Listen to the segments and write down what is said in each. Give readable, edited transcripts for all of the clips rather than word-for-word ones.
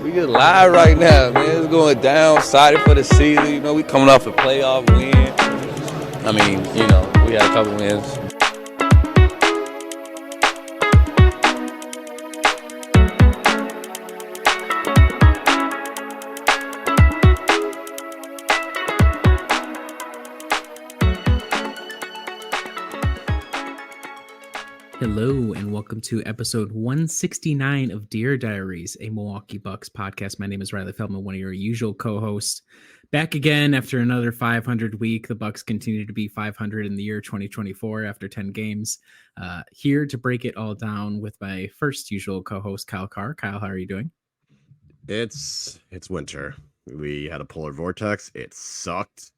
We get live right now, man. It's going down. Excited for the season. You know, we coming off a playoff win. I mean, you know, we had a couple wins. Hello and welcome to episode 169 of Diaries, a Milwaukee Bucks podcast. My name is Riley Feldman, one of your usual co-hosts. Back again after another 500 week. The Bucks continue to be 500 in the year 2024 after 10 games. Here to break it all down with my first usual co-host, Kyle Carr. Kyle, how are you doing? It's winter. We had a polar vortex. It sucked.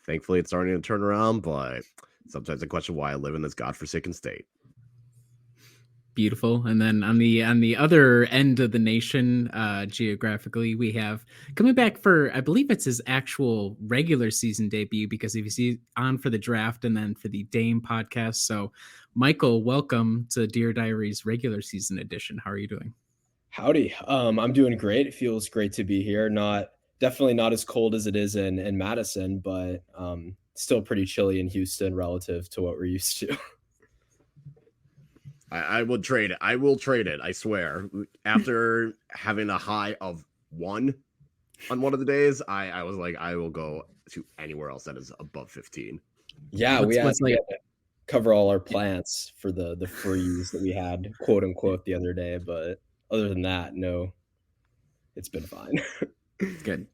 Thankfully, it's starting to turn around, but sometimes I question why I live in this godforsaken state. Beautiful. And then on the other end of the nation, geographically, we have coming back for, I believe it's his actual regular season debut, because if you see on for the draft and then for the Dame podcast. So Michael, welcome to Dear Diaries regular season edition. How are you doing? Howdy. I'm doing great. It feels great to be here. Definitely not as cold as it is in Madison, but still pretty chilly in Houston relative to what we're used to. I would trade it. I will trade it. I swear. After having a high of 1 on one of the days, I was like, I will go to anywhere else that is above 15. Yeah, we had to cover all our plants for the freeze that we had, quote unquote, the other day. But other than that, no, it's been fine. Good.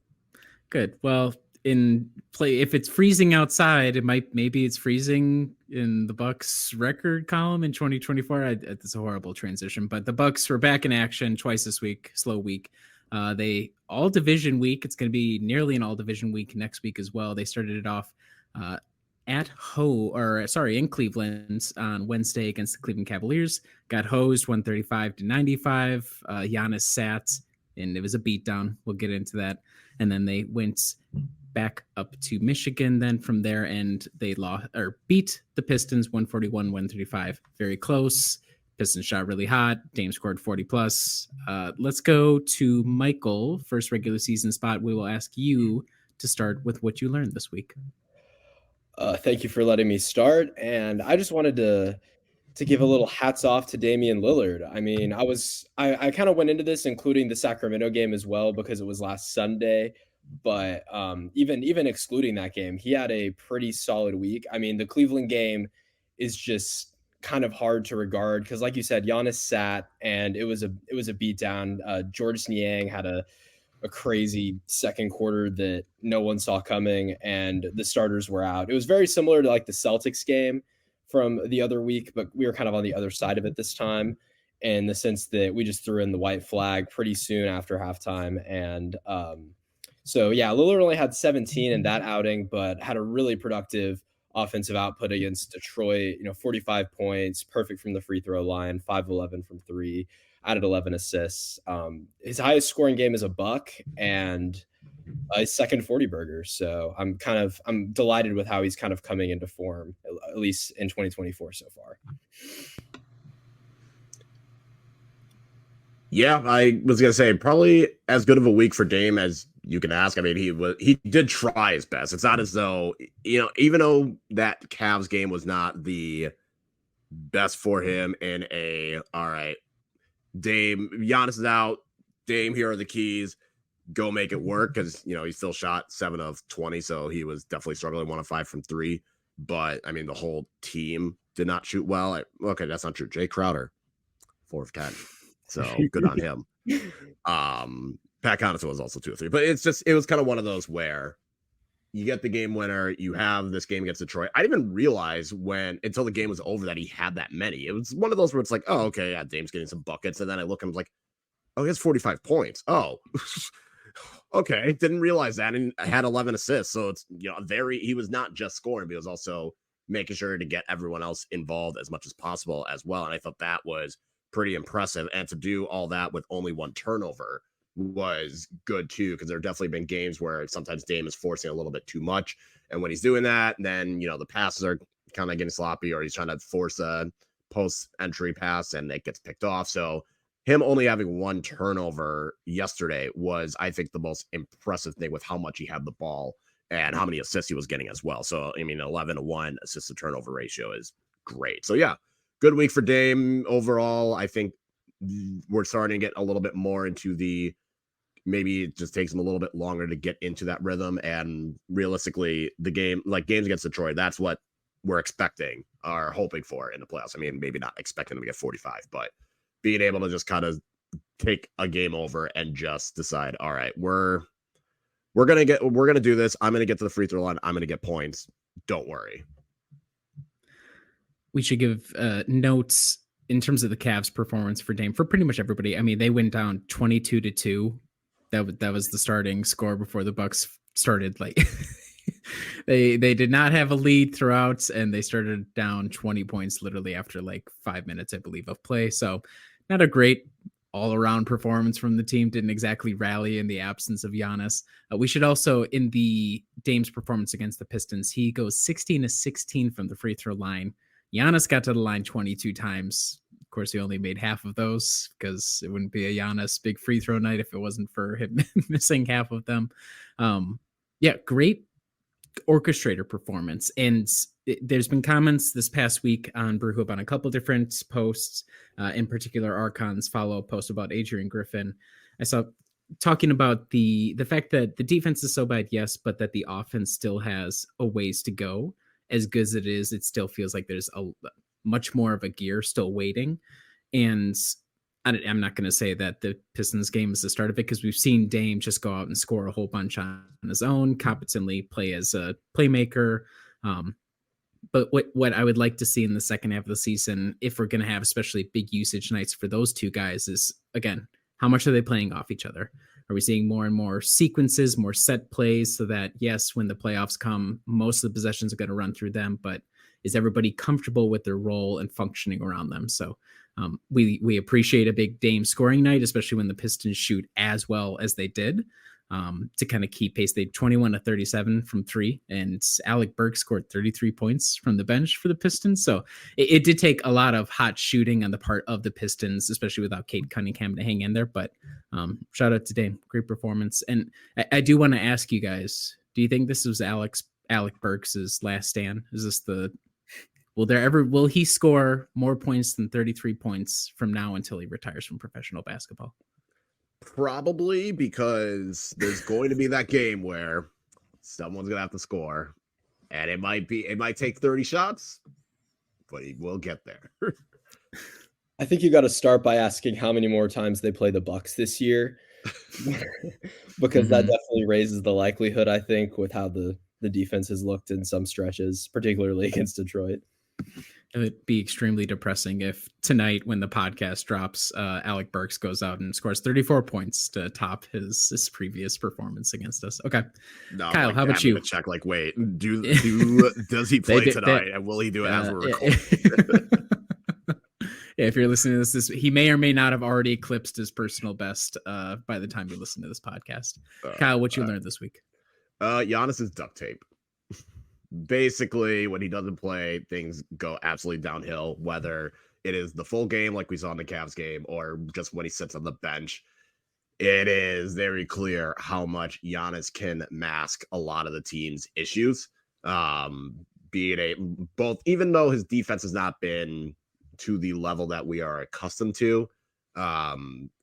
Well, if it's freezing outside, maybe it's freezing in the Bucks record column in 2024. It's a horrible transition, but the Bucks were back in action twice this week. Slow week. They all division week. It's going to be nearly an all division week next week as well. They started it off in Cleveland on Wednesday against the Cleveland Cavaliers. Got hosed 135-95. Giannis sat, and it was a beatdown. We'll get into that. And then they went back up to Michigan then from there, and they beat the Pistons 141-135. Very close. Pistons shot really hot. Dame scored 40 plus. Let's go to Michael, first regular season spot. We will ask you to start with what you learned this week. Thank you for letting me start. And I just wanted to give a little hats off to Damian Lillard. I mean, I kind of went into this including the Sacramento game as well because it was last Sunday. But even excluding that game, he had a pretty solid week. I mean, the Cleveland game is just kind of hard to regard because, like you said, Giannis sat and it was a beatdown. George Niang had a crazy second quarter that no one saw coming, and the starters were out. It was very similar to like the Celtics game from the other week, but we were kind of on the other side of it this time in the sense that we just threw in the white flag pretty soon after halftime. And so, yeah, Lillard only had 17 in that outing, but had a really productive offensive output against Detroit, 45 points, perfect from the free throw line, 5-11 from three, added 11 assists. His highest scoring game is a buck and his second 40 burger. So I'm delighted with how he's kind of coming into form, at least in 2024 so far. Yeah, I was going to say probably as good of a week for Dame as you can ask. I mean, he did try his best. It's not as though, even though that Cavs game was not the best for him in all right, Dame, Giannis is out. Dame, here are the keys. Go make it work, because, he still shot 7 of 20, so he was definitely struggling 1 of 5 from 3. But, I mean, the whole team did not shoot well. Okay, that's not true. Jay Crowder, 4 of 10. So good on him. Pat Connaughton was also 2 of 3. But it was kind of one of those where you get the game winner, you have this game against Detroit. I didn't even realize until the game was over that he had that many. It was one of those where it's like, oh, okay, yeah, Dame's getting some buckets. And then I look and I'm like, oh, he has 45 points. Oh, okay. Didn't realize that. And had 11 assists. So it's, he was not just scoring, but he was also making sure to get everyone else involved as much as possible as well. And I thought that was pretty impressive. And to do all that with only 1 turnover was good too, because there have definitely been games where sometimes Dame is forcing a little bit too much. And when he's doing that, then, the passes are kind of getting sloppy, or he's trying to force a post entry pass and it gets picked off. So him only having one turnover yesterday was, I think, the most impressive thing with how much he had the ball and how many assists he was getting as well. So, I mean, 11-1 assist to turnover ratio is great. So, yeah, good week for Dame overall. I think we're starting to get a little bit more into the maybe it just takes him a little bit longer to get into that rhythm. And realistically, the game, like games against Detroit, that's what we're expecting or hoping for in the playoffs. I mean, maybe not expecting them to get 45, but being able to just kind of take a game over and just decide, all right, we're gonna do this. I'm gonna get to the free throw line. I'm gonna get points. Don't worry. We should give notes in terms of the Cavs' performance for Dame for pretty much everybody. I mean, they went down 22-2. That was the starting score before the Bucks started. Like they did not have a lead throughout, and they started down 20 points literally after like 5 minutes, I believe, of play. So not a great all-around performance from the team. Didn't exactly rally in the absence of Giannis. We should also, in the Dame's performance against the Pistons, he goes 16-16 from the free throw line. Giannis got to the line 22 times. Of course, he only made half of those because it wouldn't be a Giannis big free throw night if it wasn't for him missing half of them. Yeah, great orchestrator performance. And there's been comments this past week on Brew Hoop on a couple different posts, in particular Archon's follow-up post about Adrian Griffin. I saw talking about the fact that the defense is so bad, yes, but that the offense still has a ways to go. As good as it is, it still feels like there's a much more of a gear still waiting. And I'm not going to say that the Pistons game is the start of it, because we've seen Dame just go out and score a whole bunch on his own, competently play as a playmaker. But what I would like to see in the second half of the season, if we're going to have especially big usage nights for those two guys, is, again, how much are they playing off each other? Are we seeing more and more sequences, more set plays, so that, yes, when the playoffs come, most of the possessions are going to run through them, but is everybody comfortable with their role and functioning around them? So we appreciate a big Dame scoring night, especially when the Pistons shoot as well as they did, to kind of keep pace. They 21-37 from three, and Alec Burks scored 33 points from the bench for the Pistons. So it did take a lot of hot shooting on the part of the Pistons, especially without Cade Cunningham to hang in there. But shout out to Dame, great performance. And I do want to ask you guys, do you think this was Alec Burks' last stand? Is this will he score more points than 33 points from now until he retires from professional basketball? Probably, because there's going to be that game where someone's gonna have to score, and it might take 30 shots, but he will get there. I think you got to start by asking how many more times they play the Bucks this year, because that definitely raises the likelihood, I think, with how the defense has looked in some stretches, particularly against Detroit. It would be extremely depressing if tonight, when the podcast drops, Alec Burks goes out and scores 34 points to top his previous performance against us. Okay, No, Kyle, how about you? Check, like, wait, does he play tonight, and will he do it as we're recording? Yeah, if you're listening to this, he may or may not have already eclipsed his personal best by the time you listen to this podcast. Kyle, what you learned this week? Giannis is duct tape. Basically, when he doesn't play, things go absolutely downhill, whether it is the full game like we saw in the Cavs game or just when he sits on the bench. It is very clear how much Giannis can mask a lot of the team's issues. Even though his defense has not been to the level that we are accustomed to,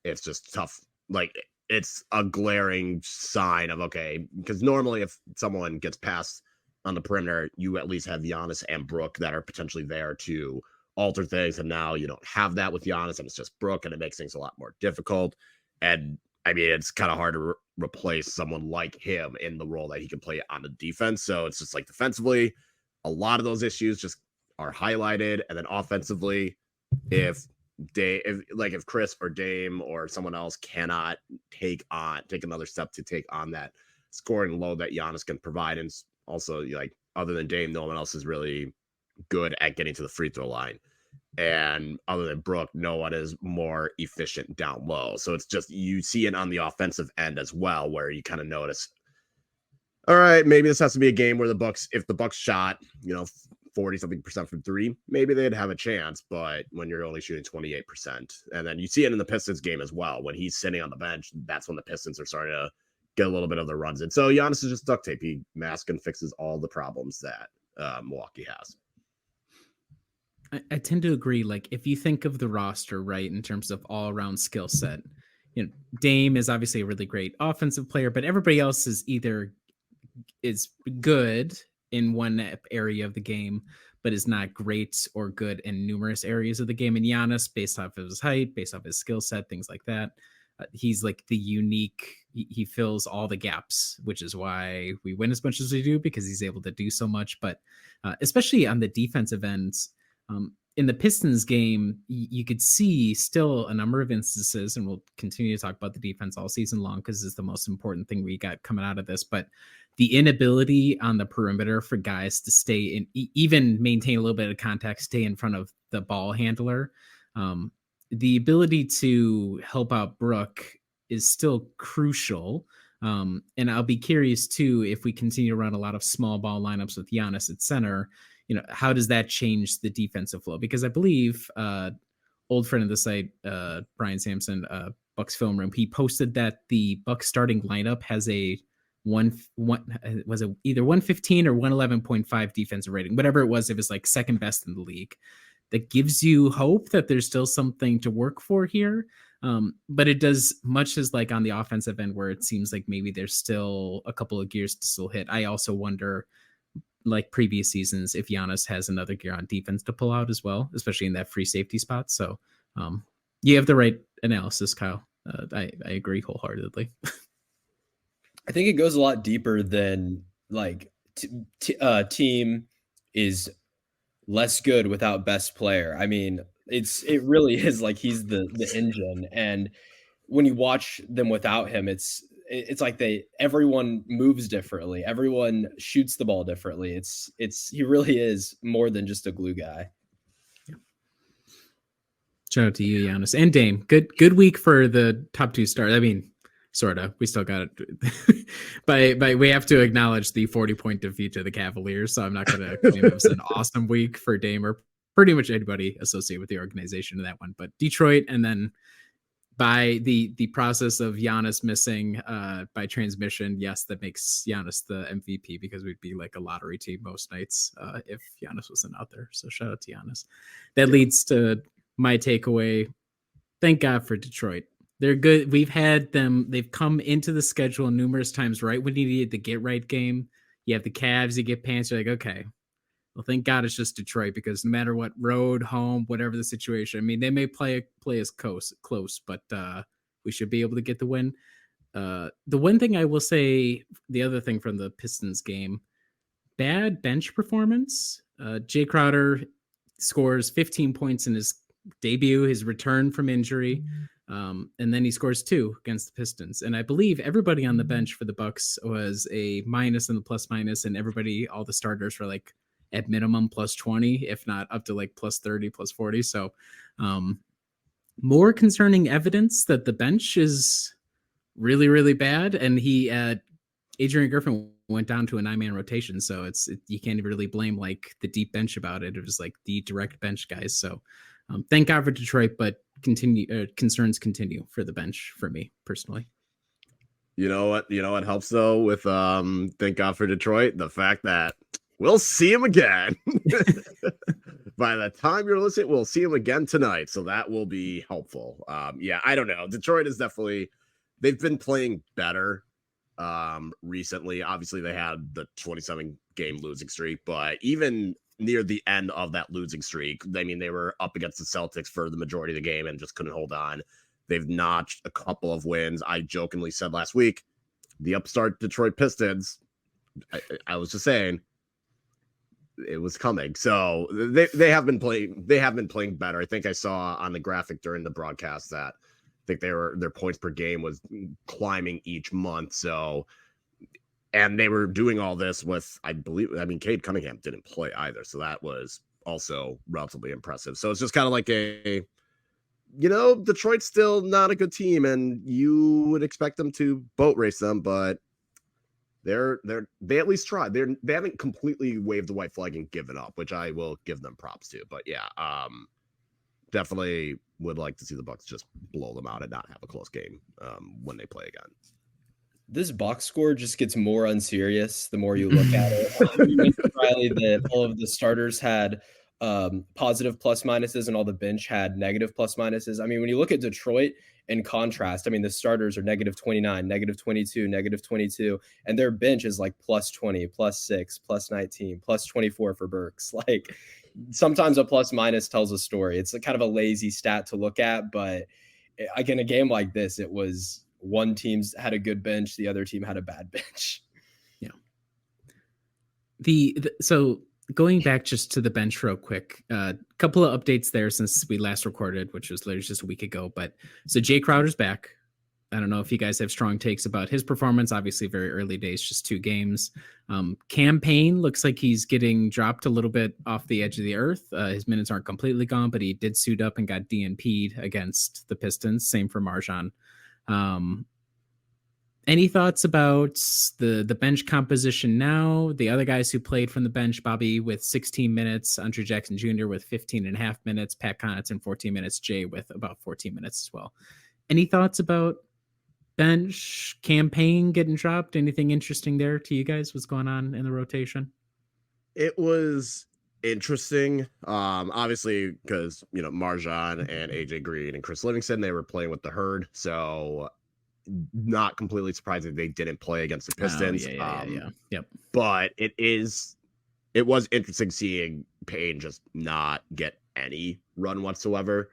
it's just tough. Like, it's a glaring sign of, okay, because normally if someone gets past on the perimeter, you at least have Giannis and Brook that are potentially there to alter things. And now you don't have that with Giannis, and it's just Brook, and it makes things a lot more difficult. And I mean, it's kind of hard to replace someone like him in the role that he can play on the defense. So it's just like defensively, a lot of those issues just are highlighted. And then offensively, if Chris or Dame or someone else cannot take another step to take on that scoring load that Giannis can provide, and also, like, other than Dame, no one else is really good at getting to the free throw line. And other than Brook, no one is more efficient down low. So it's just, you see it on the offensive end as well, where you kind of notice, all right, maybe this has to be a game where if the Bucks shot, 40-something% from three, maybe they'd have a chance. But when you're only shooting 28%, and then you see it in the Pistons game as well, when he's sitting on the bench, that's when the Pistons are starting to get a little bit of their runs in. So Giannis is just duct tape. He masks and fixes all the problems that Milwaukee has. I tend to agree. Like, if you think of the roster, right, in terms of all around skill set, Dame is obviously a really great offensive player, but everybody else is either is good in one area of the game, but is not great or good in numerous areas of the game. And Giannis, based off of his height, based off his skill set, things like that, he's like the unique. He fills all the gaps, which is why we win as much as we do, because he's able to do so much. But especially on the defensive ends. In the Pistons game, you could see still a number of instances, and we'll continue to talk about the defense all season long because it's the most important thing we got coming out of this. But the inability on the perimeter for guys to stay in, even maintain a little bit of contact, stay in front of the ball handler. The ability to help out Brook is still crucial. And I'll be curious too, if we continue to run a lot of small ball lineups with Giannis at center, how does that change the defensive flow? Because I believe old friend of the site, Brian Sampson, Bucks Film Room, he posted that the Bucks starting lineup has a was it either 115 or 111.5 defensive rating, whatever it was. It was like second best in the league. That gives you hope that there's still something to work for here. But it does, much as like on the offensive end where it seems like maybe there's still a couple of gears to still hit. I also wonder, like previous seasons, if Giannis has another gear on defense to pull out as well, especially in that free safety spot. So you have the right analysis, Kyle. I agree wholeheartedly. I think it goes a lot deeper than like team is less good without best player. I mean, it really is like he's the engine, and when you watch them without him, it's like everyone moves differently, everyone shoots the ball differently. He really is more than just a glue guy. Yeah. Shout out to you, Giannis and Dame. Good week for the top two stars. I mean, sort of. We still got it, but we have to acknowledge the 40-point defeat to the Cavaliers. So I'm not going to claim it was an awesome week for Dame or pretty much anybody associated with the organization in that one. But Detroit, and then by the process of Giannis missing by transmission, yes, that makes Giannis the MVP, because we'd be like a lottery team most nights if Giannis wasn't out there. So shout out to Giannis. That leads to my takeaway. Thank God for Detroit. They're good. We've had them. They've come into the schedule numerous times right when you needed the get right game. You have the Cavs, you get pants. You're like, okay, well, thank God it's just Detroit, because no matter what, road, home, whatever the situation, I mean, they may play as close, but we should be able to get the win. The one thing I will say, the other thing from the Pistons game, bad bench performance. Jay Crowder scores 15 points in his debut, his return from injury. And then he scores 2 against the Pistons. And I believe everybody on the bench for the Bucks was a minus in the plus minus, and everybody, all the starters were like at minimum plus 20, if not up to like plus 30, plus 40. So more concerning evidence that the bench is really, really bad. And Adrian Griffin went down to a 9-man rotation. So you can't really blame like the deep bench about it. It was like the direct bench guys. So thank God for Detroit, but concerns continue for the bench for me personally. You know what helps though with thank God for Detroit, the fact that we'll see him again. By the time you're listening, we'll see him again tonight, so that will be helpful. Yeah, I don't know. Detroit is definitely, they've been playing better recently. Obviously, they had the 27-game losing streak, but even near the end of that losing streak, I mean, they were up against the Celtics for the majority of the game and just couldn't hold on. They've notched a couple of wins. I jokingly said last week, the upstart Detroit Pistons, I was just saying it was coming. So they have been playing better. I think I saw on the graphic during the broadcast that I think their points per game was climbing each month. So, and they were doing all this with, Cade Cunningham didn't play either. So that was also relatively impressive. So it's just kind of like Detroit's still not a good team, and you would expect them to boat race them, but they at least tried. They haven't completely waved the white flag and given up, which I will give them props to. But yeah, definitely would like to see the Bucks just blow them out and not have a close game when they play again. This box score just gets more unserious the more you look at it. You mentioned, Riley, that all of the starters had positive plus minuses and all the bench had negative plus minuses. I mean, when you look at Detroit in contrast, I mean, the starters are negative 29, negative 22, negative 22, and their bench is like plus 20, plus 6, plus 19, plus 24 for Burks. Like, sometimes a plus minus tells a story. It's a kind of a lazy stat to look at, but like in a game like this, it was one team's had a good bench, the other team had a bad bench. Yeah. So going back just to the bench real quick, a couple of updates there since we last recorded, which was literally just a week ago. But so Jay Crowder's back. I don't know if you guys have strong takes about his performance. Obviously, very early days, just 2 games. Campaign looks like he's getting dropped a little bit off the edge of the earth. His minutes aren't completely gone, but he did suit up and got DNP'd against the Pistons. Same for Marjan. Any thoughts about the bench composition now? The other guys who played from the bench, Bobby with 16 minutes, Andre Jackson Jr. with 15 and a half minutes, Pat Connaughton 14 minutes, Jay with about 14 minutes as well. Any thoughts about bench campaign getting dropped? Anything interesting there to you guys? What's going on in the rotation? It was interesting. Obviously, because Marjan and AJ Green and Chris Livingston, they were playing with the herd, so not completely surprising they didn't play against the Pistons. Yep. But it was interesting seeing Payne just not get any run whatsoever,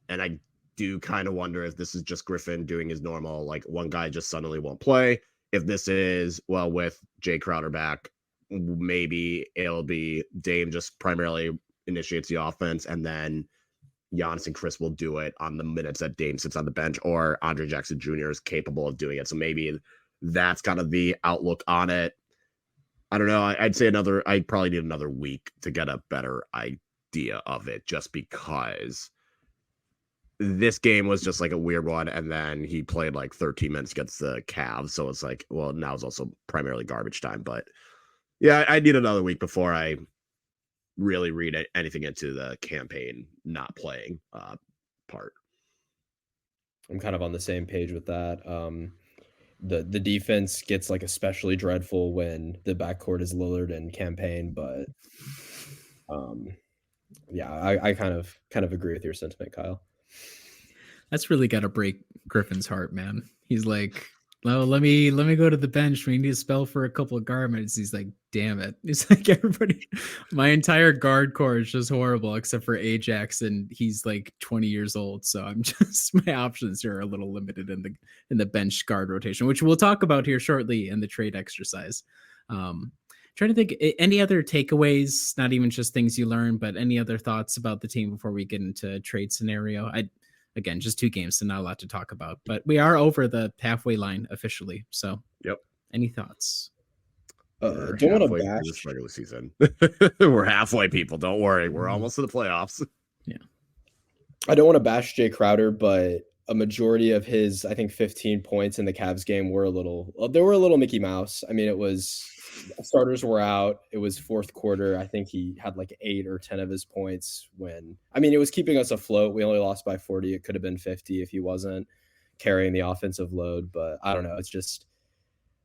and I do kind of wonder if this is just Griffin doing his normal, like, one guy just suddenly won't play. If this is, well, with Jay Crowder back, maybe it'll be Dame just primarily initiates the offense, and then Giannis and Chris will do it on the minutes that Dame sits on the bench, or Andre Jackson Jr. is capable of doing it. So maybe that's kind of the outlook on it. I don't know. I'd say I'd probably need another week to get a better idea of it, just because this game was just like a weird one. And then he played like 13 minutes against the Cavs. So it's like, well, now it's also primarily garbage time. But yeah, I need another week before I really read anything into the campaign not playing part. I'm kind of on the same page with that. The defense gets like especially dreadful when the backcourt is Lillard and campaign, but yeah, I kind of agree with your sentiment, Kyle. That's really got to break Griffin's heart, man. He's like, well, let me go to the bench. We need to spell for a couple of garments. He's like, damn it. He's like, everybody, my entire guard core is just horrible except for Ajax, and he's like 20 years old. So I'm just, my options here are a little limited in the bench guard rotation, which we'll talk about here shortly in the trade exercise. Trying to think any other takeaways, not even just things you learned, but any other thoughts about the team before we get into trade scenario. Again, just 2 games, so not a lot to talk about, but we are over the halfway line officially. So, yep. Any thoughts? Don't want to bash this regular season. We're halfway, people. Don't worry. We're almost to the playoffs. Yeah. I don't want to bash Jay Crowder, but a majority of his, I think, 15 points in the Cavs game were a little Mickey Mouse. I mean, it was starters were out. It was fourth quarter. I think he had like 8 or 10 of his points it was keeping us afloat. We only lost by 40. It could have been 50 if he wasn't carrying the offensive load, but I don't know. It's just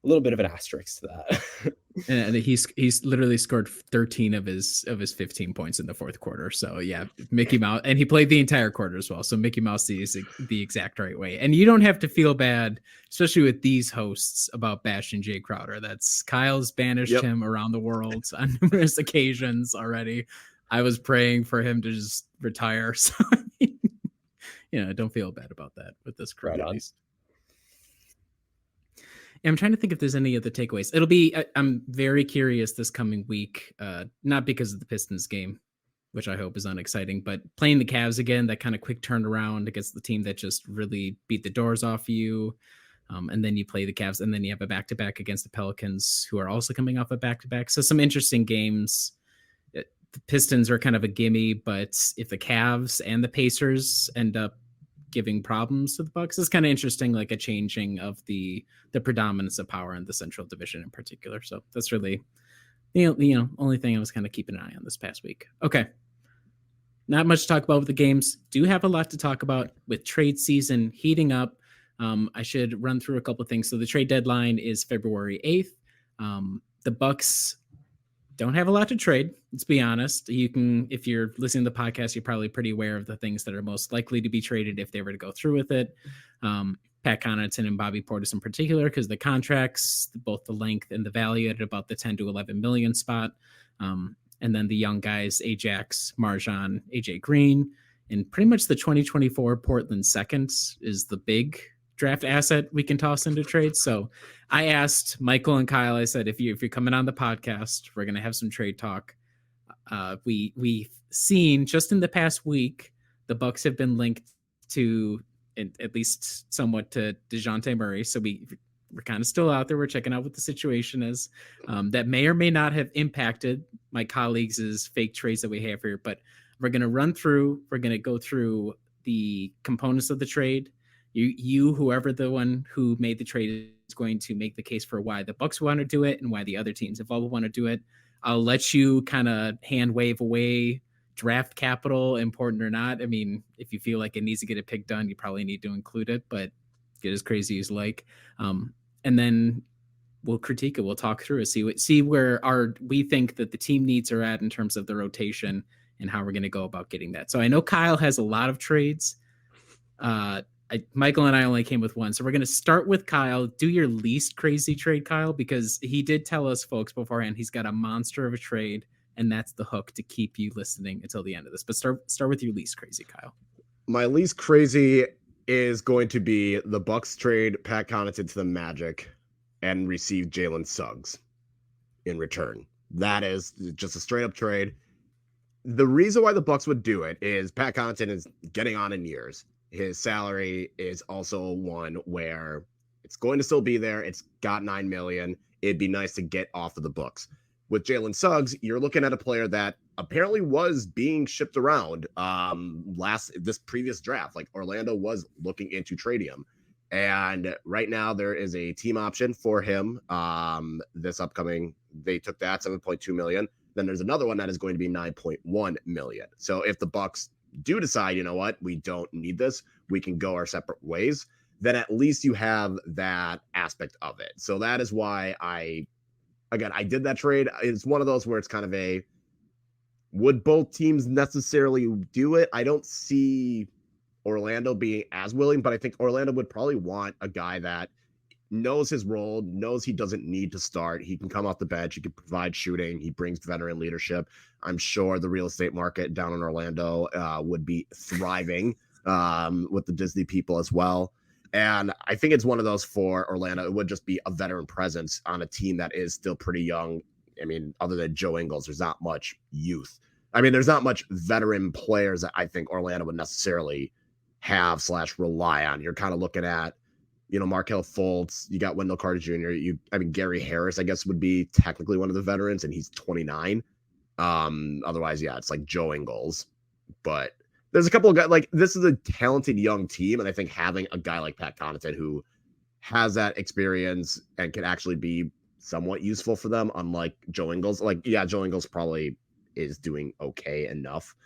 a little bit of an asterisk to that. And he's literally scored 13 of his 15 points in the fourth quarter. So yeah, Mickey Mouse, and he played the entire quarter as well. So Mickey Mouse is the exact right way. And you don't have to feel bad, especially with these hosts, about bashing Jay Crowder. That's Kyle's banished him around the world on numerous occasions already. I was praying for him to just retire. So don't feel bad about that with this crowd. At least. I'm trying to think if there's any other takeaways. It'll be, I'm very curious this coming week, not because of the Pistons game, which I hope is unexciting, but playing the Cavs again, that kind of quick turnaround against the team that just really beat the doors off you. And then you play the Cavs, and then you have a back-to-back against the Pelicans, who are also coming off a back-to-back. So some interesting games. The Pistons are kind of a gimme, but if the Cavs and the Pacers end up giving problems to the Bucks. It's kind of interesting, like a changing of the predominance of power in the Central Division in particular. So that's really only thing I was kind of keeping an eye on this past week. Okay. Not much to talk about with the games. Do have a lot to talk about with trade season heating up. I should run through a couple of things. So the trade deadline is February 8th. The Bucks don't have a lot to trade. Let's be honest. You can, if you're listening to the podcast, you're probably pretty aware of the things that are most likely to be traded if they were to go through with it. Pat Connaughton and Bobby Portis in particular, because the contracts, both the length and the value at about the 10 to 11 million spot. And then the young guys, Ajax, Marjan, AJ Green, and pretty much the 2024 Portland seconds is the big draft asset we can toss into trades. So I asked Michael and Kyle, I said, if you're coming on the podcast, we're going to have some trade talk. We've seen just in the past week, the Bucks have been linked to, at least somewhat, to DeJounte Murray. So we're kind of still out there. We're checking out what the situation is. That may or may not have impacted my colleagues' fake trades that we have here, but we're going to go through the components of the trade. Whoever the one who made the trade is going to make the case for why the Bucks want to do it and why the other teams involved want to do it. I'll let you kind of hand wave away draft capital, important or not. I mean, if you feel like it needs to get a pick done, you probably need to include it, but get as crazy as you like. And then we'll critique it. We'll talk through it, see where we think that the team needs are at in terms of the rotation and how we're going to go about getting that. So I know Kyle has a lot of trades. Michael and I only came with one. So we're going to start with Kyle. Do your least crazy trade, Kyle, because he did tell us folks beforehand he's got a monster of a trade, and that's the hook to keep you listening until the end of this. But start with your least crazy, Kyle. My least crazy is going to be the Bucks trade Pat Connaughton to the Magic and receive Jalen Suggs in return. That is just a straight up trade. The reason why the Bucks would do it is Pat Connaughton is getting on in years. His salary is also one where it's going to still be there. It's got $9 million. It'd be nice to get off of the books. With Jalen Suggs, you're looking at a player that apparently was being shipped around this previous draft. Like Orlando was looking into trading him. And right now there is a team option for him. This upcoming, they took that $7.2 million. Then there's another one that is going to be $9.1 million. So if the Bucks do decide, you know what, we don't need this, we can go our separate ways, then at least you have that aspect of it. So that is why I did that trade. It's one of those where it's kind of would both teams necessarily do it? I don't see Orlando being as willing, but I think Orlando would probably want a guy that knows his role, knows he doesn't need to start. He can come off the bench. He can provide shooting. He brings veteran leadership. I'm sure the real estate market down in Orlando would be thriving with the Disney people as well. And I think it's one of those for Orlando. It would just be a veteran presence on a team that is still pretty young. I mean, other than Joe Ingles, there's not much youth. I mean, there's not much veteran players that I think Orlando would necessarily have / rely on. You're kind of looking at, Markelle Fultz, you got Wendell Carter Jr. Gary Harris, I guess, would be technically one of the veterans, and he's 29. Otherwise, yeah, it's like Joe Ingles. But there's a couple of guys, like, this is a talented young team, and I think having a guy like Pat Connaughton who has that experience and can actually be somewhat useful for them, unlike Joe Ingles. Like, yeah, Joe Ingles probably is doing okay enough,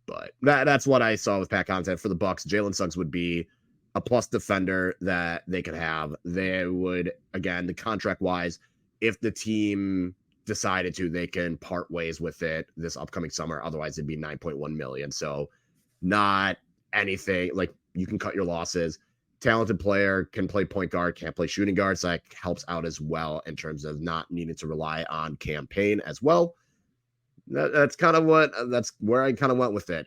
but that's what I saw with Pat Connaughton. For the Bucks, Jalen Suggs would be a plus defender that they could have. They would, again, the contract wise, if the team decided to, they can part ways with it this upcoming summer. Otherwise, it'd be $9.1 million. So not anything, like, you can cut your losses. Talented player, can play point guard, can't play shooting guard. So that helps out as well in terms of not needing to rely on campaign as well. That's where I kind of went with it.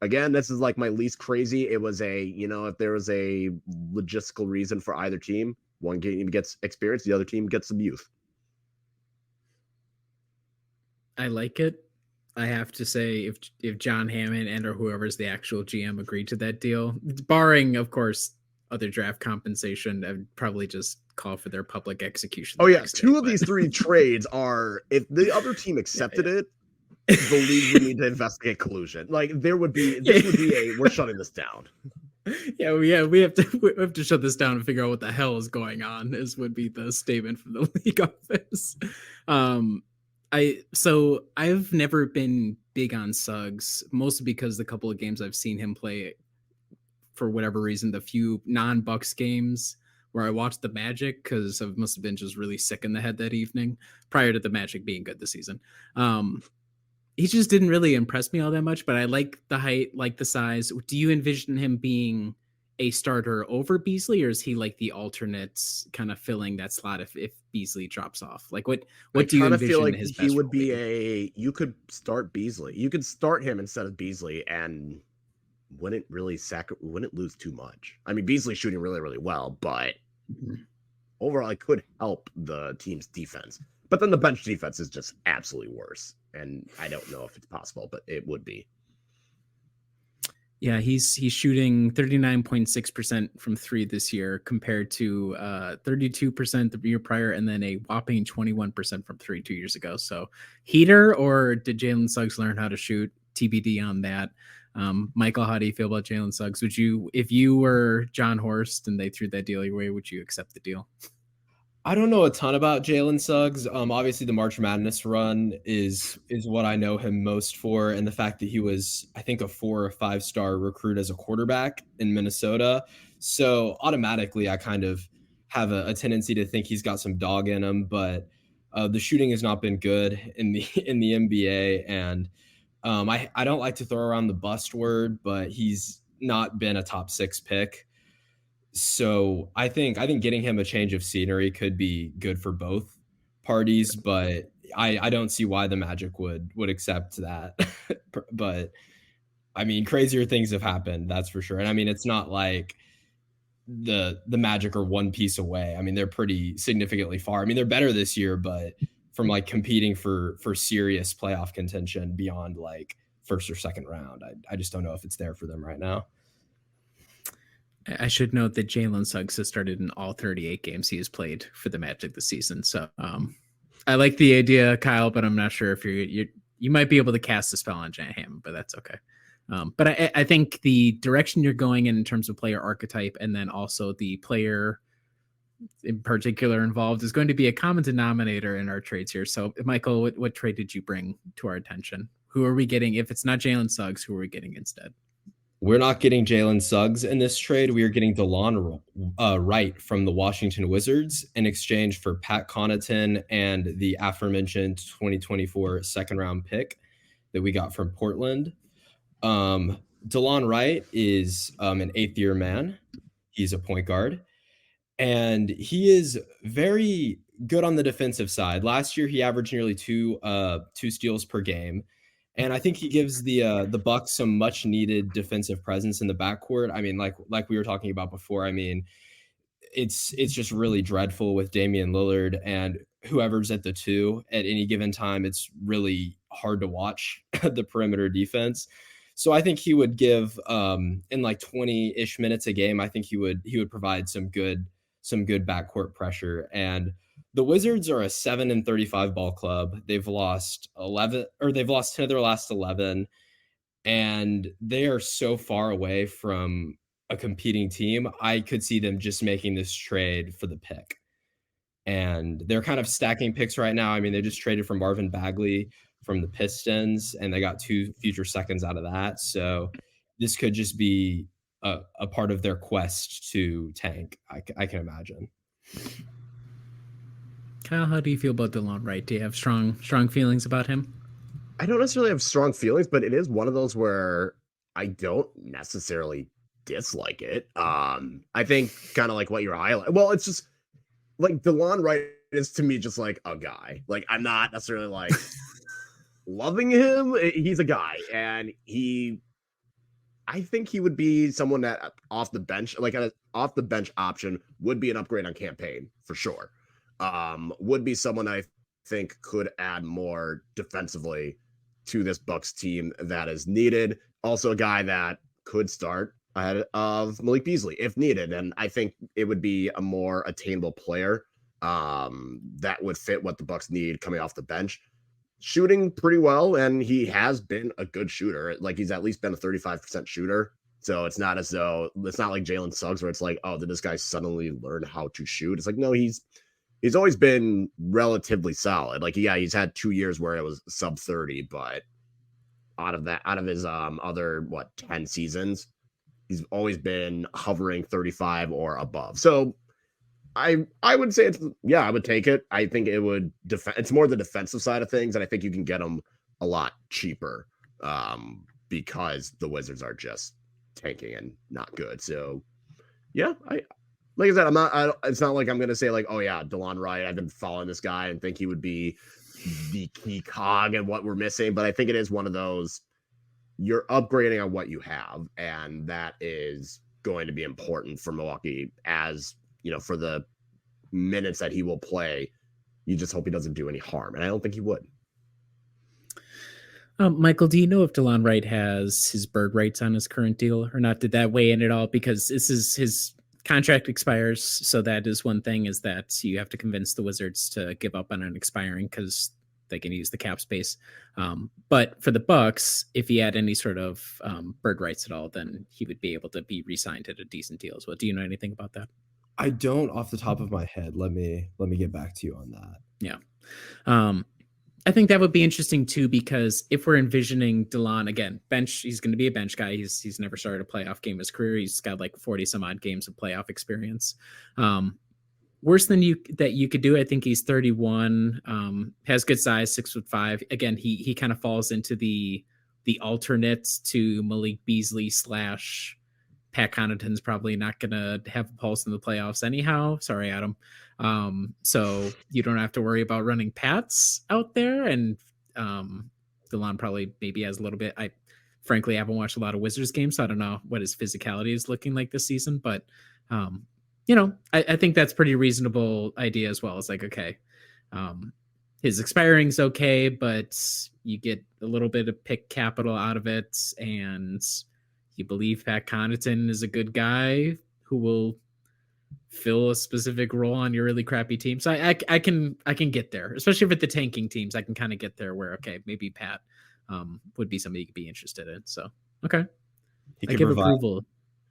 Again, this is like my least crazy. It was if there was a logistical reason for either team, one team gets experience, the other team gets some youth. I like it. I have to say, if John Hammond and or whoever's the actual GM agreed to that deal, barring, of course, other draft compensation, I would probably just call for their public execution. Oh, yeah. Two of these three trades are, if the other team accepted it, the league would need to investigate collusion. Like, this would be we're shutting this down. We have to shut this down and figure out what the hell is going on. Would be the statement from the league office. I've never been big on Suggs, mostly because the couple of games I've seen him play, for whatever reason, the few non-Bucks games where I watched the Magic, because I must have been just really sick in the head that evening prior to the Magic being good this season. He just didn't really impress me all that much, but I like the height, like the size. Do you envision him being a starter over Beasley, or is he like the alternate kind of filling that slot if Beasley drops off? Like what do you envision feel like his he best would role be being? you could start Beasley. You could start him instead of Beasley and wouldn't lose too much. I mean, Beasley's shooting really, really well, but overall it could help the team's defense. But then the bench defense is just absolutely worse. And I don't know if it's possible, but it would be. Yeah, he's shooting 39.6% from three this year compared to 32% the year prior, and then a whopping 21% from three 2 years ago. So heater, or did Jalen Suggs learn how to shoot? TBD on that. Michael, how do you feel about Jalen Suggs? Would you, if you were John Horst and they threw that deal your way, would you accept the deal? I don't know a ton about Jalen Suggs. Obviously the March Madness run is what I know him most for, and the fact that he was, I think, a 4 or 5-star recruit as a quarterback in Minnesota. So automatically, I kind of have a tendency to think he's got some dog in him. But the shooting has not been good in the NBA, and I don't like to throw around the bust word, but he's not been a top 6 pick. So I think getting him a change of scenery could be good for both parties, but I don't see why the Magic would accept that. But I mean, crazier things have happened, that's for sure. And I mean, it's not like the Magic are one piece away. I mean, they're pretty significantly far. I mean, they're better this year, but from like competing for serious playoff contention beyond like first or second round, I just don't know if it's there for them right now. I should note that Jalen Suggs has started in all 38 games he has played for the Magic this season. So I like the idea, Kyle, but I'm not sure if you might be able to cast a spell on him, but that's okay. But I think the direction you're going in terms of player archetype, and then also the player in particular involved, is going to be a common denominator in our trades here. So, Michael, what trade did you bring to our attention? Who are we getting? If it's not Jalen Suggs, who are we getting instead? We're not getting Jalen Suggs in this trade. We are getting DeLon Wright from the Washington Wizards in exchange for Pat Connaughton and the aforementioned 2024 second-round pick that we got from Portland. DeLon Wright is an eighth-year man. He's a point guard, and he is very good on the defensive side. Last year, he averaged nearly two steals per game. And I think he gives the Bucks some much needed defensive presence in the backcourt. I mean, like we were talking about before, I mean, it's just really dreadful with Damian Lillard and whoever's at the 2 at any given time. It's really hard to watch the perimeter defense. So I think he would give in like 20-ish minutes a game, I think he would provide some good backcourt pressure. And the Wizards are a 7-35 ball club. They've lost 10 of their last 11, and they are so far away from a competing team. I could see them just making this trade for the pick. And they're kind of stacking picks right now. I mean, they just traded for Marvin Bagley from the Pistons, and they got 2 future seconds out of that. So this could just be a part of their quest to tank, I can imagine. Kyle, how do you feel about DeLon Wright? Do you have strong feelings about him? I don't necessarily have strong feelings, but it is one of those where I don't necessarily dislike it. I think kind of like what you're highlighting. Well, it's just like DeLon Wright is to me just like a guy. Like I'm not necessarily like loving him. He's a guy, and I think he would be someone that off the bench, like an off the bench option, would be an upgrade on campaign for sure. Would be someone I think could add more defensively to this Bucks team that is needed. Also a guy that could start ahead of Malik Beasley if needed. And I think it would be a more attainable player that would fit what the Bucks need coming off the bench. Shooting pretty well, and he has been a good shooter. Like he's at least been a 35% shooter So it's not like Jalen Suggs where it's like, oh, did this guy suddenly learn how to shoot? It's like, no, he's always been relatively solid. Like, yeah, he's had 2 years where it was sub 30, but out of his other 10 seasons, he's always been hovering 35 or above. So I would say I would take it. I think it would it's more the defensive side of things, and I think you can get him a lot cheaper because the Wizards are just tanking and not good. So yeah, like I said, it's not like I'm gonna say like, oh yeah, DeLon Wright, I've been following this guy and think he would be the key cog and what we're missing, but I think it is one of those, you're upgrading on what you have, and that is going to be important for Milwaukee, as for the minutes that he will play. You just hope he doesn't do any harm, and I don't think he would. Michael, do you know if DeLon Wright has his bird rights on his current deal or not? Did that weigh in at all? Because this is his contract expires, so that is one thing, is that you have to convince the Wizards to give up on an expiring because they can use the cap space. But for the Bucks, if he had any sort of bird rights at all, then he would be able to be re-signed at a decent deal as well. Do you know anything about that? I don't off the top of my head. Let me get back to you on that. Yeah. I think that would be interesting too, because if we're envisioning DeLon again, bench, he's going to be a bench guy. He's never started a playoff game in his career. He's got like 40 some odd games of playoff experience. Worse than you could do. I think he's 31, has good size, 6'5". Again, he kind of falls into the alternate to Malik Beasley / Pat Connaughton's probably not going to have a pulse in the playoffs anyhow. Sorry, Adam. So you don't have to worry about running Pats out there. And DeLon probably maybe has a little bit. I frankly haven't watched a lot of Wizards games, so I don't know what his physicality is looking like this season. But, I think that's pretty reasonable idea as well. It's like, okay, his expiring's okay, but you get a little bit of pick capital out of it, and you believe Pat Connaughton is a good guy who will fill a specific role on your really crappy team. So I can get there, especially with the tanking teams. I can kind of get there where, okay, maybe Pat would be somebody you could be interested in. So, okay. He can provide approval.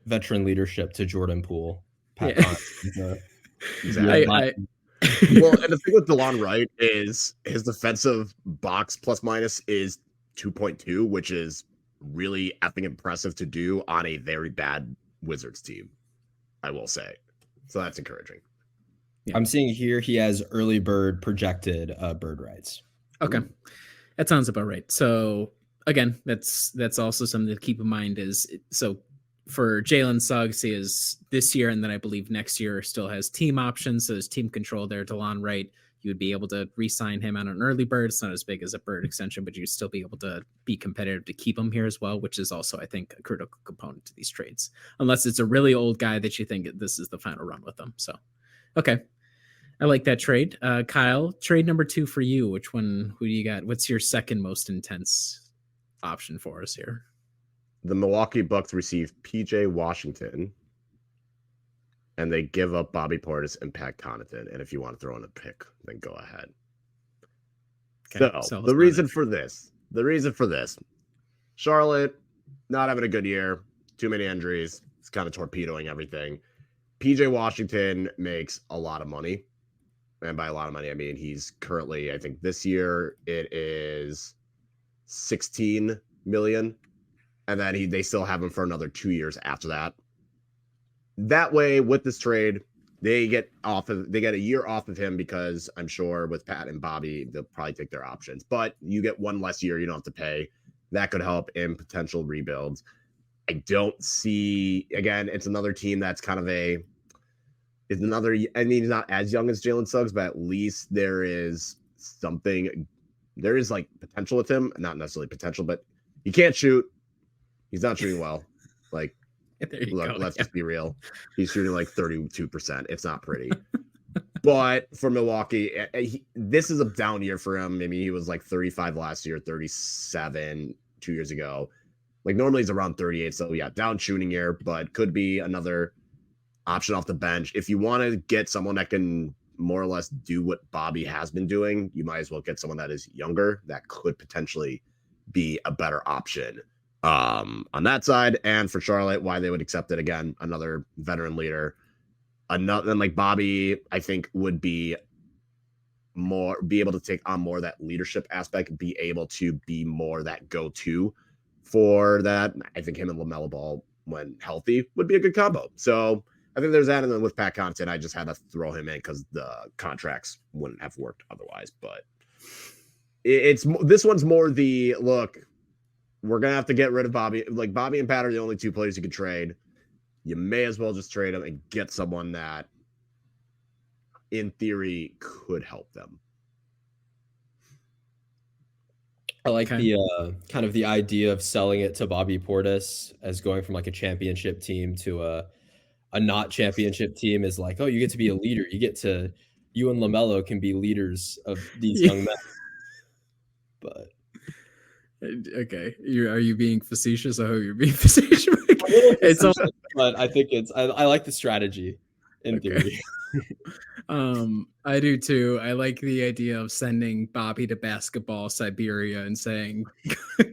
Veteran leadership to Jordan Poole. Pat yeah. Exactly. Well, and the thing with DeLon Wright is his defensive box plus minus is 2.2, which is really effing impressive to do on a very bad Wizards team, I will say. So that's encouraging. Yeah. I'm seeing here he has early bird projected bird rights. Okay. That sounds about right. So again, that's also something to keep in mind is, so for Jalen Suggs, he is this year, and then I believe next year still has team options. So there's team control there. DeLon Wright, you would be able to re-sign him on an early bird. It's not as big as a bird extension, but you'd still be able to be competitive to keep him here as well, which is also, I think, a critical component to these trades, unless it's a really old guy that you think this is the final run with them. So, okay. I like that trade. Kyle, trade number 2 for you. Who do you got? What's your second most intense option for us here? The Milwaukee Bucks receive PJ Washington, and they give up Bobby Portis and Pat Connaughton. And if you want to throw in a pick, then go ahead. Okay, so the reason for this, Charlotte not having a good year, too many injuries. It's kind of torpedoing everything. PJ Washington makes a lot of money. And by a lot of money, I mean, he's currently, I think this year it is 16 million. And then they still have him for another 2 years after that. That way, with this trade, they get a year off of him, because I'm sure with Pat and Bobby, they'll probably take their options. But you get one less year you don't have to pay. That could help in potential rebuilds. I don't see, again, it's another team that's kind of he's not as young as Jalen Suggs, but at least there is like potential with him. Not necessarily potential, but he can't shoot. He's not shooting well. Like, let's just be real. He's shooting like 32%. It's not pretty. But for Milwaukee, this is a down year for him. I mean, he was like 35 last year, 37 2 years ago. Like, normally he's around 38. So, yeah, down shooting year, but could be another option off the bench. If you want to get someone that can more or less do what Bobby has been doing, you might as well get someone that is younger that could potentially be a better option on that side. And for Charlotte, why they would accept it again, another veteran leader. Another, and like Bobby, I think would be able to take on more of that leadership aspect, be able to be more that go-to for that. I think him and LaMelo Ball, when healthy, would be a good combo. So I think there's that. And then with Pat Connaughton, I just had to throw him in because the contracts wouldn't have worked otherwise. But it's this one's more the look. We're gonna have to get rid of Bobby. Like Bobby and Pat are the only two players you can trade. You may as well just trade them and get someone that, in theory, could help them. I like the kind of the idea of selling it to Bobby Portis as going from like a championship team to a not championship team is like, oh, you get to be a leader. You and LaMelo can be leaders of these young men. But okay, are you being facetious? I hope you're being facetious. But I think I like the strategy in theory. I do too. I like the idea of sending Bobby to basketball Siberia and saying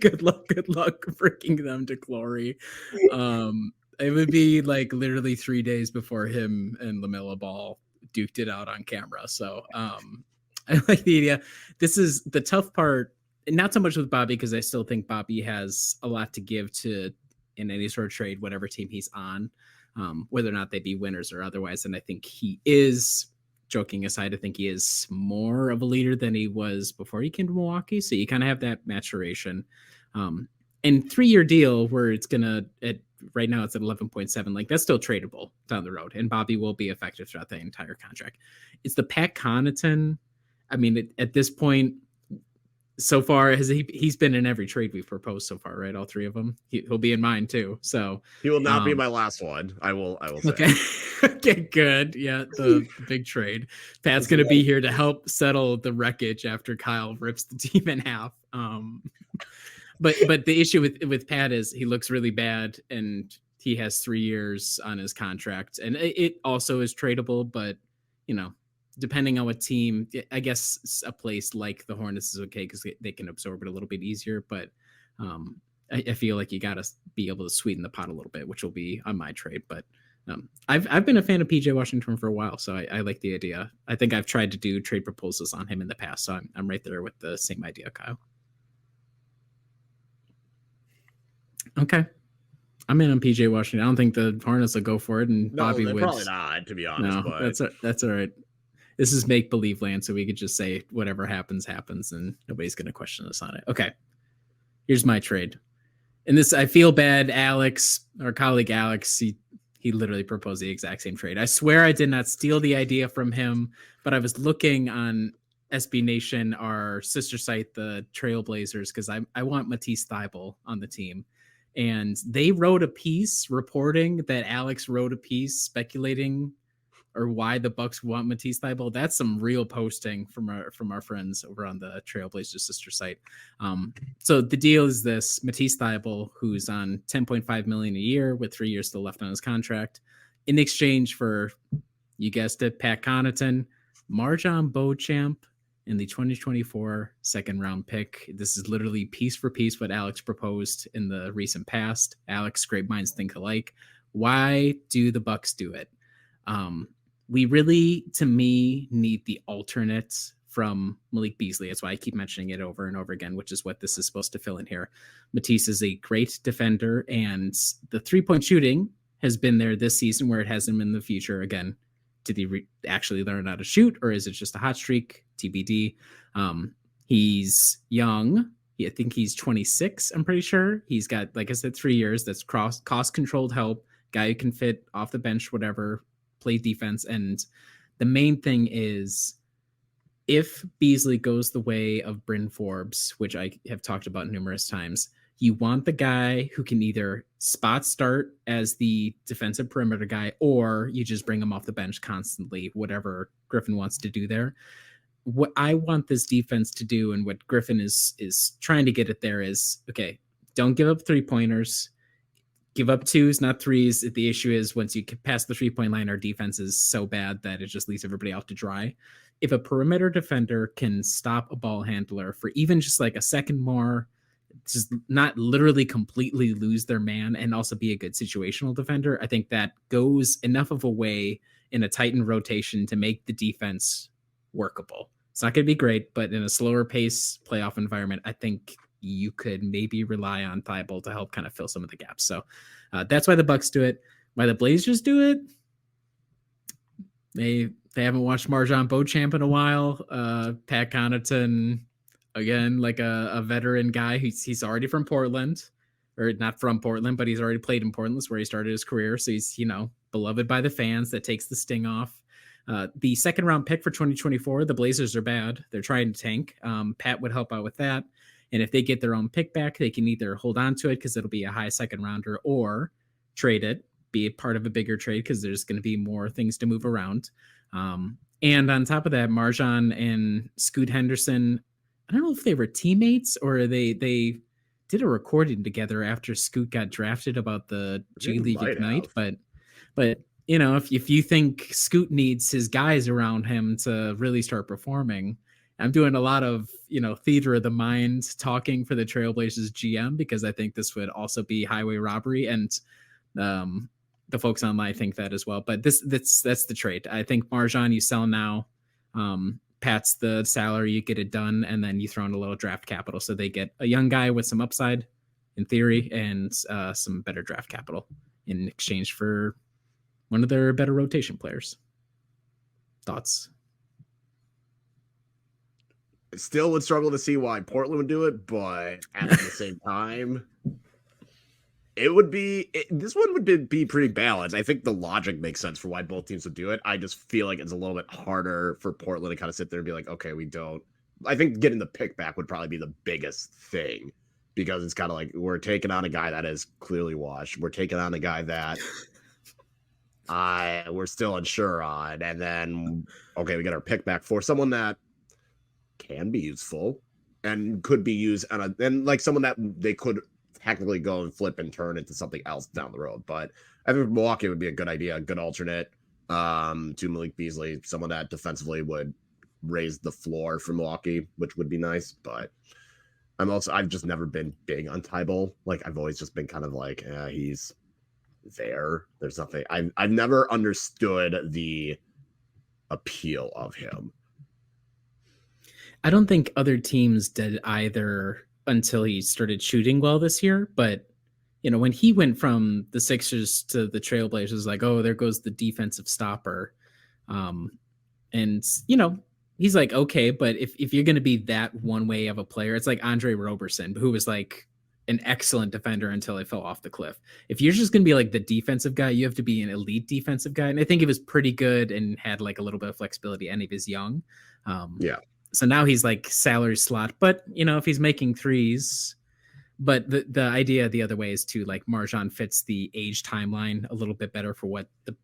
good luck freaking them to glory. It would be like literally 3 days before him and LaMelo Ball duked it out on camera. So I like the idea. This is the tough part, not so much with Bobby, because I still think Bobby has a lot to give to in any sort of trade, whatever team he's on, whether or not they be winners or otherwise. And I think he is, joking aside, I think he is more of a leader than he was before he came to Milwaukee. So you kind of have that maturation. And 3-year deal where it's going to, right now it's at 11.7, like that's still tradable down the road. And Bobby will be effective throughout the entire contract. It's the Pat Connaughton. I mean, at this point, so far, he's been in every trade we've proposed so far, right? All 3 of them. He'll be in mine too. So he will not be my last one. I will say. Okay. Okay, good. Yeah, the big trade. Pat's going to be here to help settle the wreckage after Kyle rips the team in half. But the issue with Pat is he looks really bad, and he has 3 years on his contract, and it also is tradable. But depending on what team, I guess a place like the Hornets is okay because they can absorb it a little bit easier. But I feel like you got to be able to sweeten the pot a little bit, which will be on my trade. But I've been a fan of PJ Washington for a while, so I like the idea. I think I've tried to do trade proposals on him in the past, so I'm right there with the same idea, Kyle. Okay. I'm in on PJ Washington. I don't think the Hornets will go for it, and Bobby would. Probably not, to be honest. No, but that's all right. This is make-believe land, so we could just say whatever happens, and nobody's going to question us on it. Okay. Here's my trade. And this, I feel bad, Alex, our colleague Alex, he literally proposed the exact same trade. I swear I did not steal the idea from him, but I was looking on SB Nation, our sister site, the Trailblazers, because I want Matisse Thybulle on the team. And they wrote a piece reporting that Alex wrote a piece speculating or why the Bucks want Matisse Thybulle. That's some real posting from our friends over on the Trailblazers sister site. So the deal is this: Matisse Thybulle, who's on $10.5 million a year with 3 years still left on his contract, in exchange for, you guessed it, Pat Connaughton, Marjon Beauchamp, in the 2024 second round pick. This is literally piece for piece what Alex proposed in the recent past. Alex, great minds think alike. Why do the Bucks do it? We really, to me, need the alternates from Malik Beasley. That's why I keep mentioning it over and over again, which is what this is supposed to fill in here. Matisse is a great defender, and the 3-point shooting has been there this season where it hasn't been in the future. Again, did he actually learn how to shoot, or is it just a hot streak? TBD. He's young. I think he's 26, I'm pretty sure. He's got, like I said, 3 years. That's cost-controlled help. Guy who can fit off the bench, whatever, play defense. And the main thing is, if Beasley goes the way of Bryn Forbes, which I have talked about numerous times, you want the guy who can either spot start as the defensive perimeter guy, or you just bring him off the bench constantly, whatever Griffin wants to do there. What I want this defense to do, and what Griffin is trying to get it there, is, okay, don't give up 3-pointers. Give up 2s, not 3s. The issue is once you pass the 3-point line, our defense is so bad that it just leaves everybody out to dry. If a perimeter defender can stop a ball handler for even just like a second more, just not literally completely lose their man and also be a good situational defender. I think that goes enough of a way in a tightened rotation to make the defense workable. It's not going to be great, but in a slower pace playoff environment, I think you could maybe rely on Thibault to help kind of fill some of the gaps. So that's why the Bucks do it. Why the Blazers do it? They haven't watched Marjon Beauchamp in a while. Pat Connaughton, again, like a veteran guy. He's already from Portland, or not from Portland, but he's already played in Portland. That's where he started his career. So he's, beloved by the fans. That takes the sting off. The second round pick for 2024, the Blazers are bad. They're trying to tank. Pat would help out with that. And if they get their own pick back, they can either hold on to it because it'll be a high second rounder, or trade it, be a part of a bigger trade because there's going to be more things to move around. And on top of that, Marjon and Scoot Henderson, I don't know if they were teammates or they did a recording together after Scoot got drafted about the G League Ignite. But if you think Scoot needs his guys around him to really start performing, I'm doing a lot of, theater of the mind talking for the Trailblazers GM, because I think this would also be highway robbery, and the folks online think that as well. But that's the trade. I think Marjon, you sell now. Pat's the salary, you get it done, and then you throw in a little draft capital. So they get a young guy with some upside in theory and some better draft capital in exchange for one of their better rotation players. Thoughts? Still would struggle to see why Portland would do it, but at the same time, this one would be pretty balanced. I think the logic makes sense for why both teams would do it. I just feel like it's a little bit harder for Portland to kind of sit there and be like, okay, we don't. I think getting the pick back would probably be the biggest thing, because it's kind of like we're taking on a guy that is clearly washed. We're taking on a guy that we're still unsure on, and then okay, we get our pick back for someone that can be useful and could be used and like someone that they could technically go and flip and turn into something else down the road. But I think Milwaukee would be a good idea, a good alternate to Malik Beasley, someone that defensively would raise the floor for Milwaukee, which would be nice. But I've just never been big on Thibault. Like, I've always just been kind of like, he's there. There's nothing. I've never understood the appeal of him. I don't think other teams did either until he started shooting well this year. But, when he went from the Sixers to the Trailblazers, like, oh, there goes the defensive stopper. And, he's like, okay, but if you're going to be that one way of a player, it's like Andre Roberson, who was like an excellent defender until he fell off the cliff. If you're just going to be like the defensive guy, you have to be an elite defensive guy. And I think he was pretty good and had like a little bit of flexibility, and he was young. Yeah. So now he's like salary slot, but if he's making threes, but the idea the other way is too, like, Marjon fits the age timeline a little bit better for what the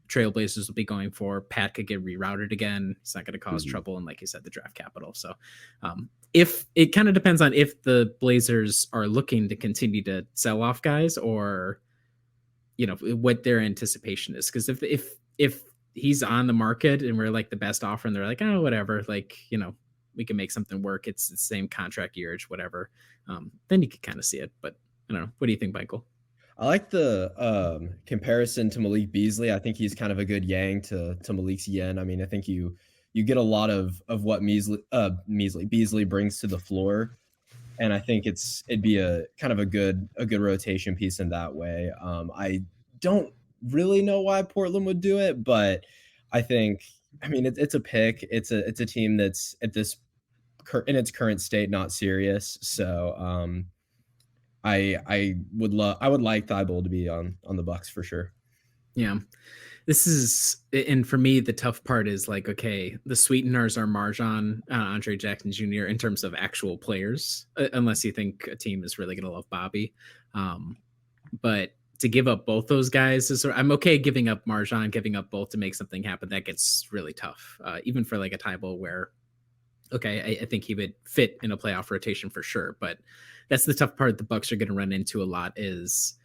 Trailblazers will be going for. Pat could get rerouted again. It's not going to cause trouble. And like you said, the draft capital. So if it kind of depends on if the Blazers are looking to continue to sell off guys, or, what their anticipation is. Because if he's on the market and we're like the best offer and they're like, oh, whatever, like, we can make something work, it's the same contract yearage, whatever, then you can kind of see it. But I don't know, what do you think, Michael? I like the comparison to Malik Beasley. I think he's kind of a good yang to Malik's yin. I mean, I think you get a lot of what Beasley brings to the floor, and I think it'd be a kind of a good rotation piece in that way. I don't really know why Portland would do it, but I think, it's a pick. It's a team that's in its current state not serious. So I would like Thibault to be on the Bucks for sure. Yeah, this is, and for me the tough part is like, okay, the sweeteners are Marjon, Andre Jackson Jr. in terms of actual players, unless you think a team is really going to love Bobby, but to give up both those guys I'm okay giving up Marjon, giving up both to make something happen. That gets really tough, even for like a Thibault, where, okay, I think he would fit in a playoff rotation for sure. But that's the tough part the Bucks are going to run into a lot, is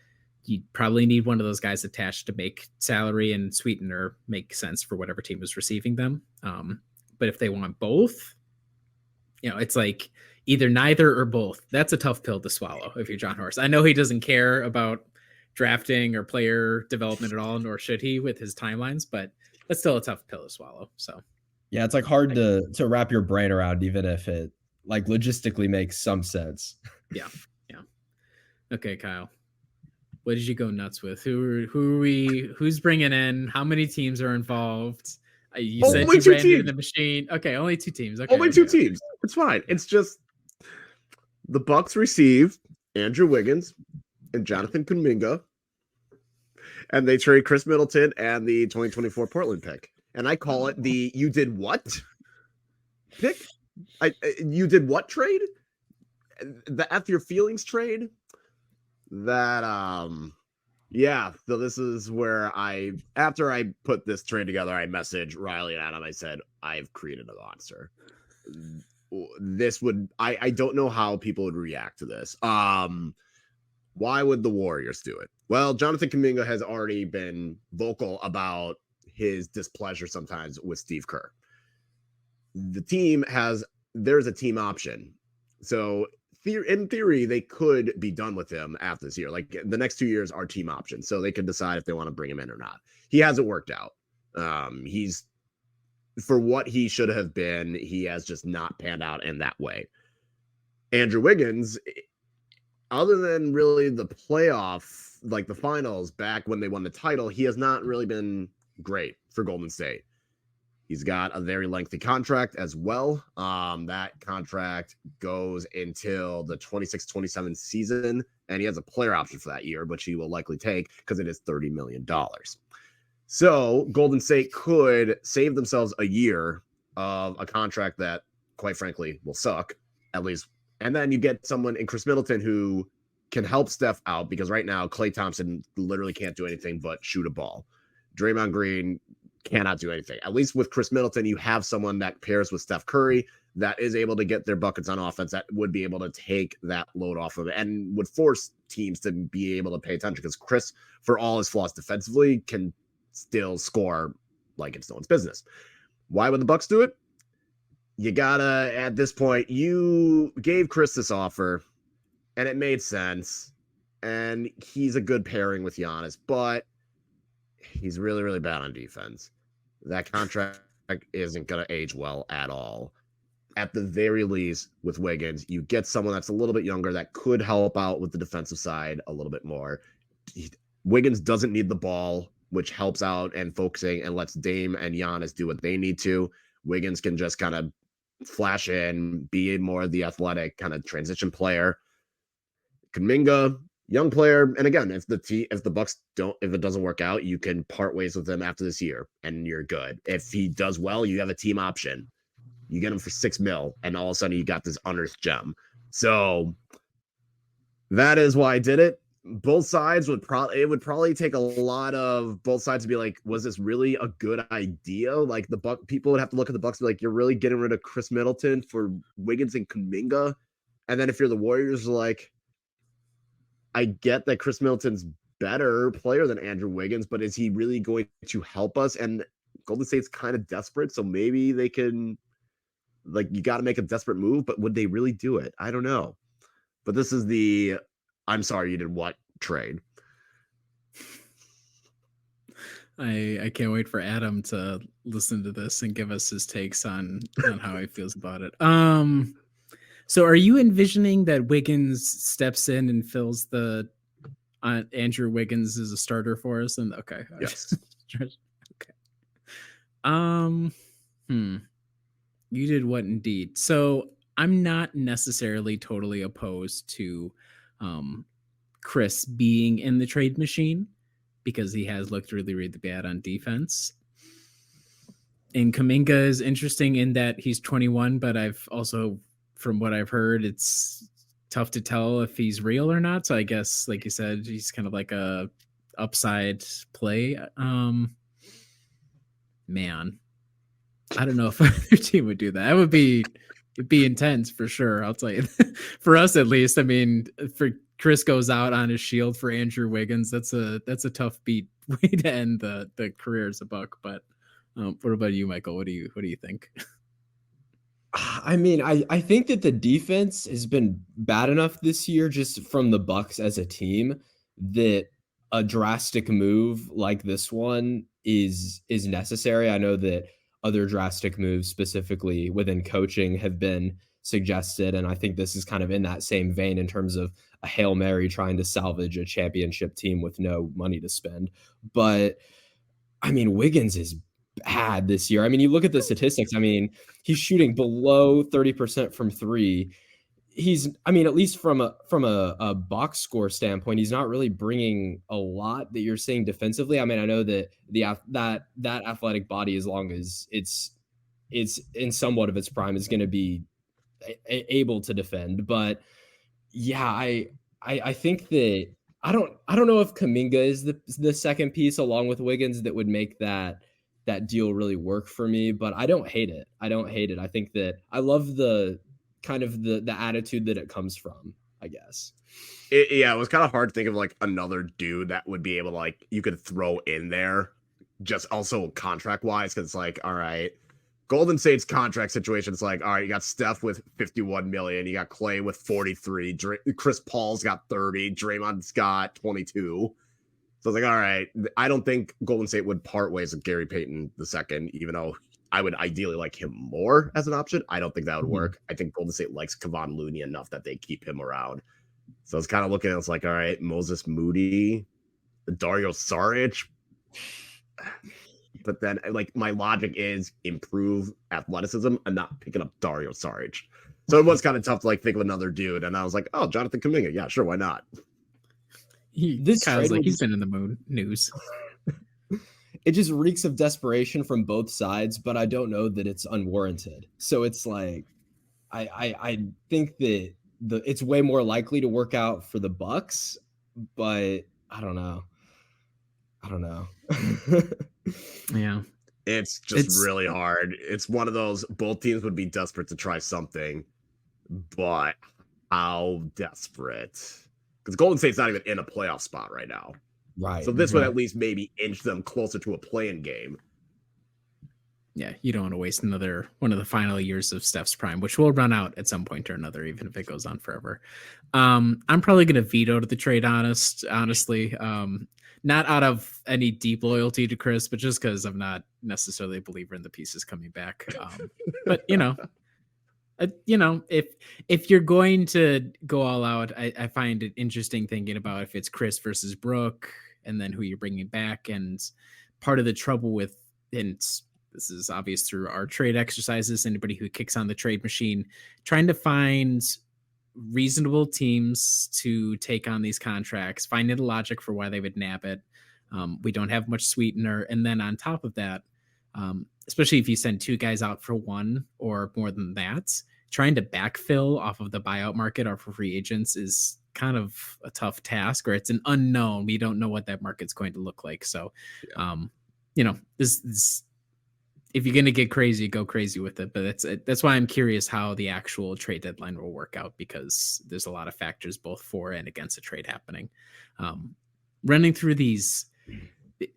you probably need one of those guys attached to make salary and sweetener make sense for whatever team is receiving them. But if they want both, it's like either neither or both. That's a tough pill to swallow if you're John Horst. I know he doesn't care about drafting or player development at all, nor should he with his timelines, but that's still a tough pill to swallow. So Yeah, it's like hard to wrap your brain around, even if it like logistically makes some sense. Yeah. Okay, Kyle. What did you go nuts with? Who's bringing in? How many teams are involved? You said Only you two ran into teams. the machine. Okay, only 2 teams. Okay, Only 2 teams. It's fine. It's just the Bucks received Andrew Wiggins and Jonathan Kuminga, and they trade Chris Middleton and the 2024 Portland pick. And I call it the "you did what" pick. You did what trade? The F your feelings trade. That yeah. So this is where after I put this trade together, I messaged Riley and Adam. I said, I've created a monster. This would I don't know how people would react to this. Why would the Warriors do it? Well, Jonathan Kuminga has already been vocal about his displeasure sometimes with Steve Kerr. There's a team option. So in theory, they could be done with him after this year. Like the next 2 years are team options. So they can decide if they want to bring him in or not. He hasn't worked out. He's for what he should have been, he has just not panned out in that way. Andrew Wiggins, other than really the playoff, like the finals back when they won the title, he has not really been great for Golden State. He's got a very lengthy contract as well. That contract goes until the 26-27 season, and he has a player option for that year, which he will likely take because it is $30 million. So Golden State could save themselves a year of a contract that, quite frankly, will suck, at least. And then you get someone in Chris Middleton who can help Steph out, because right now Klay Thompson literally can't do anything but shoot a ball. Draymond Green cannot do anything. At least with Chris Middleton, you have someone that pairs with Steph Curry that is able to get their buckets on offense, that would be able to take that load off of it and would force teams to be able to pay attention, because Chris, for all his flaws defensively, can still score like it's no one's business. Why would the Bucks do it? You gotta, at this point, you gave Chris this offer and it made sense, and he's a good pairing with Giannis, but he's really, really bad on defense. That contract isn't going to age well at all. At the very least, with Wiggins, you get someone that's a little bit younger that could help out with the defensive side a little bit more. Wiggins doesn't need the ball, which helps out and focusing and lets Dame and Giannis do what they need to. Wiggins can just kind of flash in, be more of the athletic kind of transition player. Kuminga, young player, and again, if the Bucks if it doesn't work out, you can part ways with him after this year, and you're good. If he does well, you have a team option. You get him for $6 million, and all of a sudden you got this unearthed gem. So that is why I did it. Both sides would probably take a lot of both sides to be like, was this really a good idea? Like people would have to look at the Bucks and be like, you're really getting rid of Chris Middleton for Wiggins and Kuminga, and then if you're the Warriors, like, I get that Chris Middleton's better player than Andrew Wiggins, but is he really going to help us? And Golden State's kind of desperate, so maybe they can, like, you got to make a desperate move, but would they really do it? I don't know. But this is the I'm sorry you did what trade. I can't wait for Adam to listen to this and give us his takes on how he feels about it. So are you envisioning that Wiggins steps in and fills the Andrew Wiggins as a starter for us? And okay. Yes. Okay. You did what indeed? So I'm not necessarily totally opposed to Chris being in the trade machine, because he has looked really, really bad on defense. And Kuminga is interesting in that he's 21, but I've also, from what I've heard, it's tough to tell if he's real or not. So I guess, like you said, he's kind of like a upside play. Man, I don't know if either team would do that. It'd be intense for sure. I'll tell you. For us, at least. I mean, for Chris goes out on his shield for Andrew Wiggins. That's a tough beat way to end the career as a Buck. But what about you, Michael? What do you think? I mean, I think that the defense has been bad enough this year just from the Bucks as a team that a drastic move like this one is necessary. I know that other drastic moves, specifically within coaching, have been suggested, and I think this is kind of in that same vein in terms of a Hail Mary trying to salvage a championship team with no money to spend. But I mean, Wiggins is bad this year. I mean, you look at the statistics. I mean, he's shooting below 30% from three. I mean, at least from a box score standpoint, he's not really bringing a lot that you're seeing defensively. I mean, I know that that athletic body, as long as it's in somewhat of its prime, is going to be able to defend. But yeah, I think that I don't know if Kaminga is the second piece along with Wiggins that would make that deal really work for me, but I don't hate it. I don't hate it. I think that I love the kind of the attitude that it comes from, I guess. It was kind of hard to think of like another dude that would be able to like you could throw in there, just also contract wise, because it's like, all right, Golden State's contract situation is like, all right, you got Steph with 51 million, you got Clay with 43, Chris Paul's got 30, Draymond's got 22. So I was like, all right, I don't think Golden State would part ways with Gary Payton II, even though I would ideally like him more as an option. I don't think that would work. I think Golden State likes Kevon Looney enough that they keep him around. So I was kind of looking at it, it's like, all right, Moses Moody, Dario Saric. But then, like, my logic is improve athleticism and not picking up Dario Saric. So it was kind of tough to like think of another dude. And I was like, oh, Jonathan Kuminga. Yeah, sure, why not? This Kyle's like, he's been in the news. It just reeks of desperation from both sides, but I don't know that it's unwarranted. So it's like, I think that it's way more likely to work out for the Bucks, but I don't know. Yeah. It's really hard. It's one of those, both teams would be desperate to try something, but how desperate? Because Golden State's not even in a playoff spot right now. Right. So this would at least maybe inch them closer to a play-in game. Yeah, you don't want to waste another one of the final years of Steph's prime, which will run out at some point or another, even if it goes on forever. I'm probably going to veto the trade, honestly. Not out of any deep loyalty to Chris, but just because I'm not necessarily a believer in the pieces coming back. But if you're going to go all out, I find it interesting thinking about if it's Chris versus Brooke, and then who you're bringing back. And part of the trouble with, and this is obvious through our trade exercises, anybody who kicks on the trade machine, trying to find reasonable teams to take on these contracts, finding the logic for why they would nab it. We don't have much sweetener. And then on top of that, especially if you send two guys out for one or more than that, trying to backfill off of the buyout market or for free agents is kind of a tough task, or it's an unknown. We don't know what that market's going to look like. So, this if you're going to get crazy, go crazy with it. But that's why I'm curious how the actual trade deadline will work out, because there's a lot of factors both for and against a trade happening. Running through these,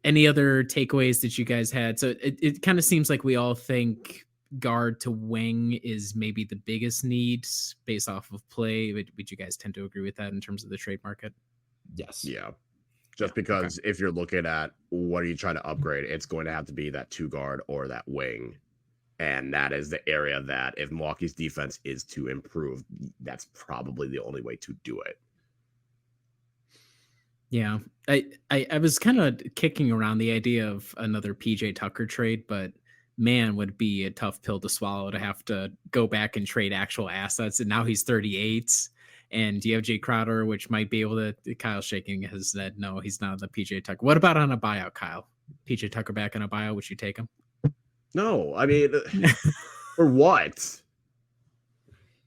any other takeaways that you guys had? So it kind of seems like we all think guard to wing is maybe the biggest need based off of play. Would you guys tend to agree with that in terms of the trade market? Yes. Yeah. Just because if you're looking at what are you trying to upgrade, it's going to have to be that two guard or that wing. And that is the area that if Milwaukee's defense is to improve, that's probably the only way to do it. Yeah. I was kind of kicking around the idea of another PJ Tucker trade, but man, would be a tough pill to swallow to have to go back and trade actual assets. And now he's 38. And you have Jay Crowder, which might be able to. Kyle shaking his head. No, he's not on the PJ Tucker. What about on a buyout, Kyle? PJ Tucker back on a buyout. Would you take him? No, I mean, for what?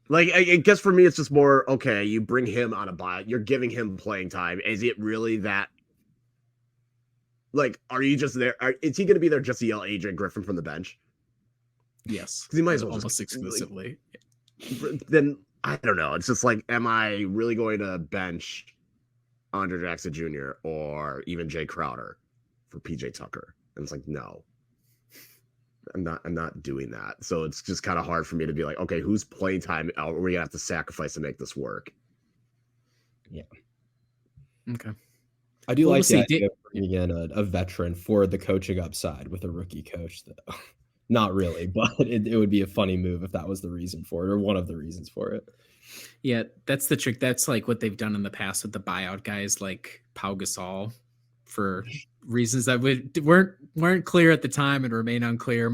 Like, I guess for me, it's just more, okay, you bring him on a buyout. You're giving him playing time. Is it really that? Like, are you just there? Is he going to be there just to yell Adrian Griffin from the bench? Yes. Because he might as well almost exclusively. Then I don't know. It's just like, am I really going to bench Andre Jackson Jr. or even Jay Crowder for PJ Tucker? And it's like, no. I'm not doing that. So it's just kind of hard for me to be like, okay, who's playing time are we gonna have to sacrifice to make this work? Yeah. Okay. I do Well, like we'll the see. idea of bringing in a veteran for the coaching upside with a rookie coach, though. Not really, but it would be a funny move if that was the reason for it, or one of the reasons for it. Yeah, that's the trick. That's like what they've done in the past with the buyout guys like Pau Gasol for reasons that weren't clear at the time and remain unclear.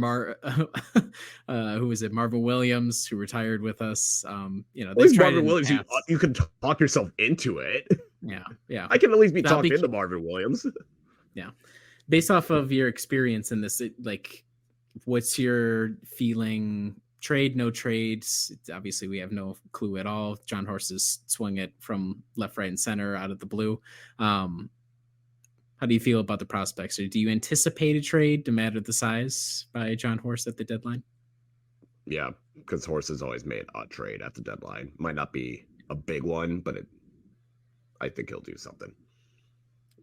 Who was it? Marvin Williams, who retired with us. At They've least tried Marvin it in the Williams, past. you can talk yourself into it. Yeah. I can at least be talked Zombie- into Marvin Williams. Yeah. Based off of your experience in this, what's your feeling? Trade, no trades. Obviously, we have no clue at all. John Horst is swung it from left, right, and center out of the blue. How do you feel about the prospects? Or do you anticipate a trade, no matter the size, by John Horst at the deadline? Yeah, because Horst has always made a trade at the deadline. Might not be a big one, but I think he'll do something.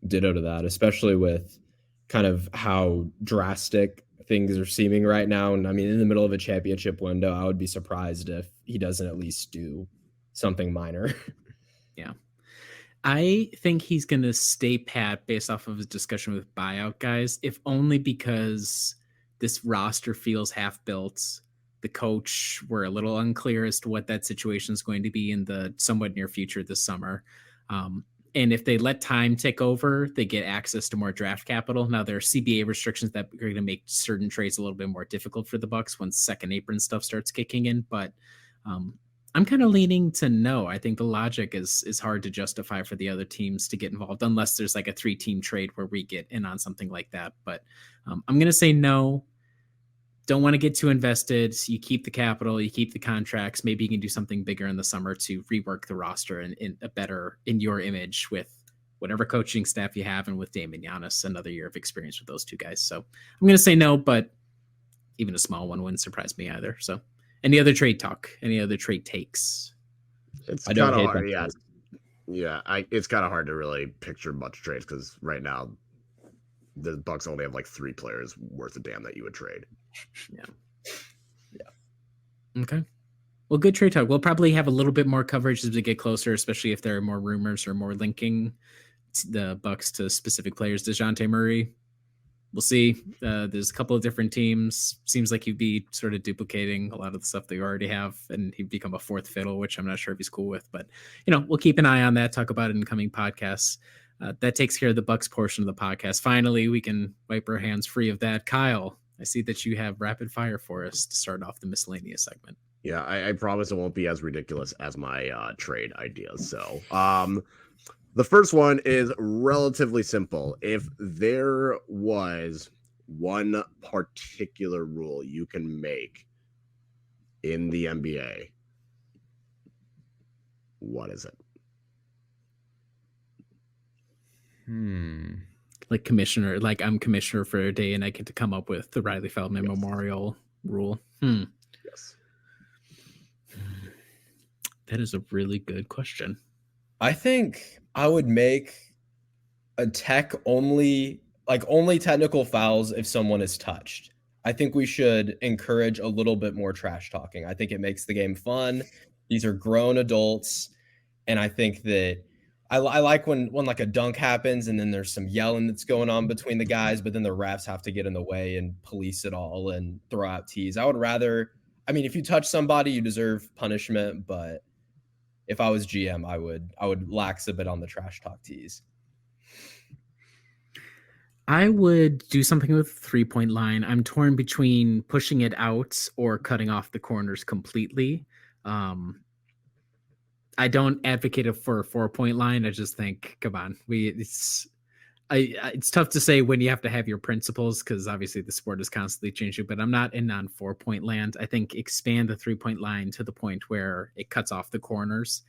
Ditto to that, especially with kind of how drastic things are seeming right now. And I mean, in the middle of a championship window, I would be surprised if he doesn't at least do something minor. Yeah. I think he's going to stay pat based off of his discussion with buyout guys, if only because this roster feels half built. The coach, we're a little unclear as to what that situation is going to be in the somewhat near future this summer. And if they let time tick over, they get access to more draft capital. Now, there are CBA restrictions that are going to make certain trades a little bit more difficult for the Bucks once second apron stuff starts kicking in. But I'm kind of leaning to no. I think the logic is hard to justify for the other teams to get involved unless there's like a 3-team trade where we get in on something like that. But I'm going to say no. Don't want to get too invested. You keep the capital, you keep the contracts. Maybe you can do something bigger in the summer to rework the roster in a better, in your image, with whatever coaching staff you have, and with Dame and Giannis, another year of experience with those two guys. So I'm going to say no, but even a small one wouldn't surprise me either. So any other trade talk? Any other trade takes? It's kind of hard. It's kind of hard to really picture much trades because right now the Bucks only have like 3 players worth a damn that you would trade. Yeah. Okay. Well, good trade talk. We'll probably have a little bit more coverage as we get closer, especially if there are more rumors or more linking the Bucks to specific players. DeJounte Murray, we'll see. There's a couple of different teams. Seems like he'd be sort of duplicating a lot of the stuff that you already have, and he'd become a fourth fiddle, which I'm not sure if he's cool with. But we'll keep an eye on that. Talk about it in coming podcasts. That takes care of the Bucks portion of the podcast. Finally, we can wipe our hands free of that. Kyle, I see that you have rapid fire for us to start off the miscellaneous segment. Yeah, I promise it won't be as ridiculous as my trade ideas. So, the first one is relatively simple. If there was one particular rule you can make in the NBA, what is it? Like commissioner, like I'm commissioner for a day and I get to come up with the Riley Feldman Memorial rule. Yes. That is a really good question. I think I would make a only technical fouls if someone is touched. I think we should encourage a little bit more trash talking. I think it makes the game fun. These are grown adults. And I think that I like when like a dunk happens and then there's some yelling that's going on between the guys, but then the refs have to get in the way and police it all and throw out tees. I would rather, if you touch somebody, you deserve punishment, but if I was GM, I would lax a bit on the trash talk tees. I would do something with the 3-point line. I'm torn between pushing it out or cutting off the corners completely. I don't advocate for a 4-point line. I just think, come on, it's tough to say when you have to have your principles because obviously the sport is constantly changing. But I'm not in on 4-point land. I think expand the 3-point line to the point where it cuts off the corners.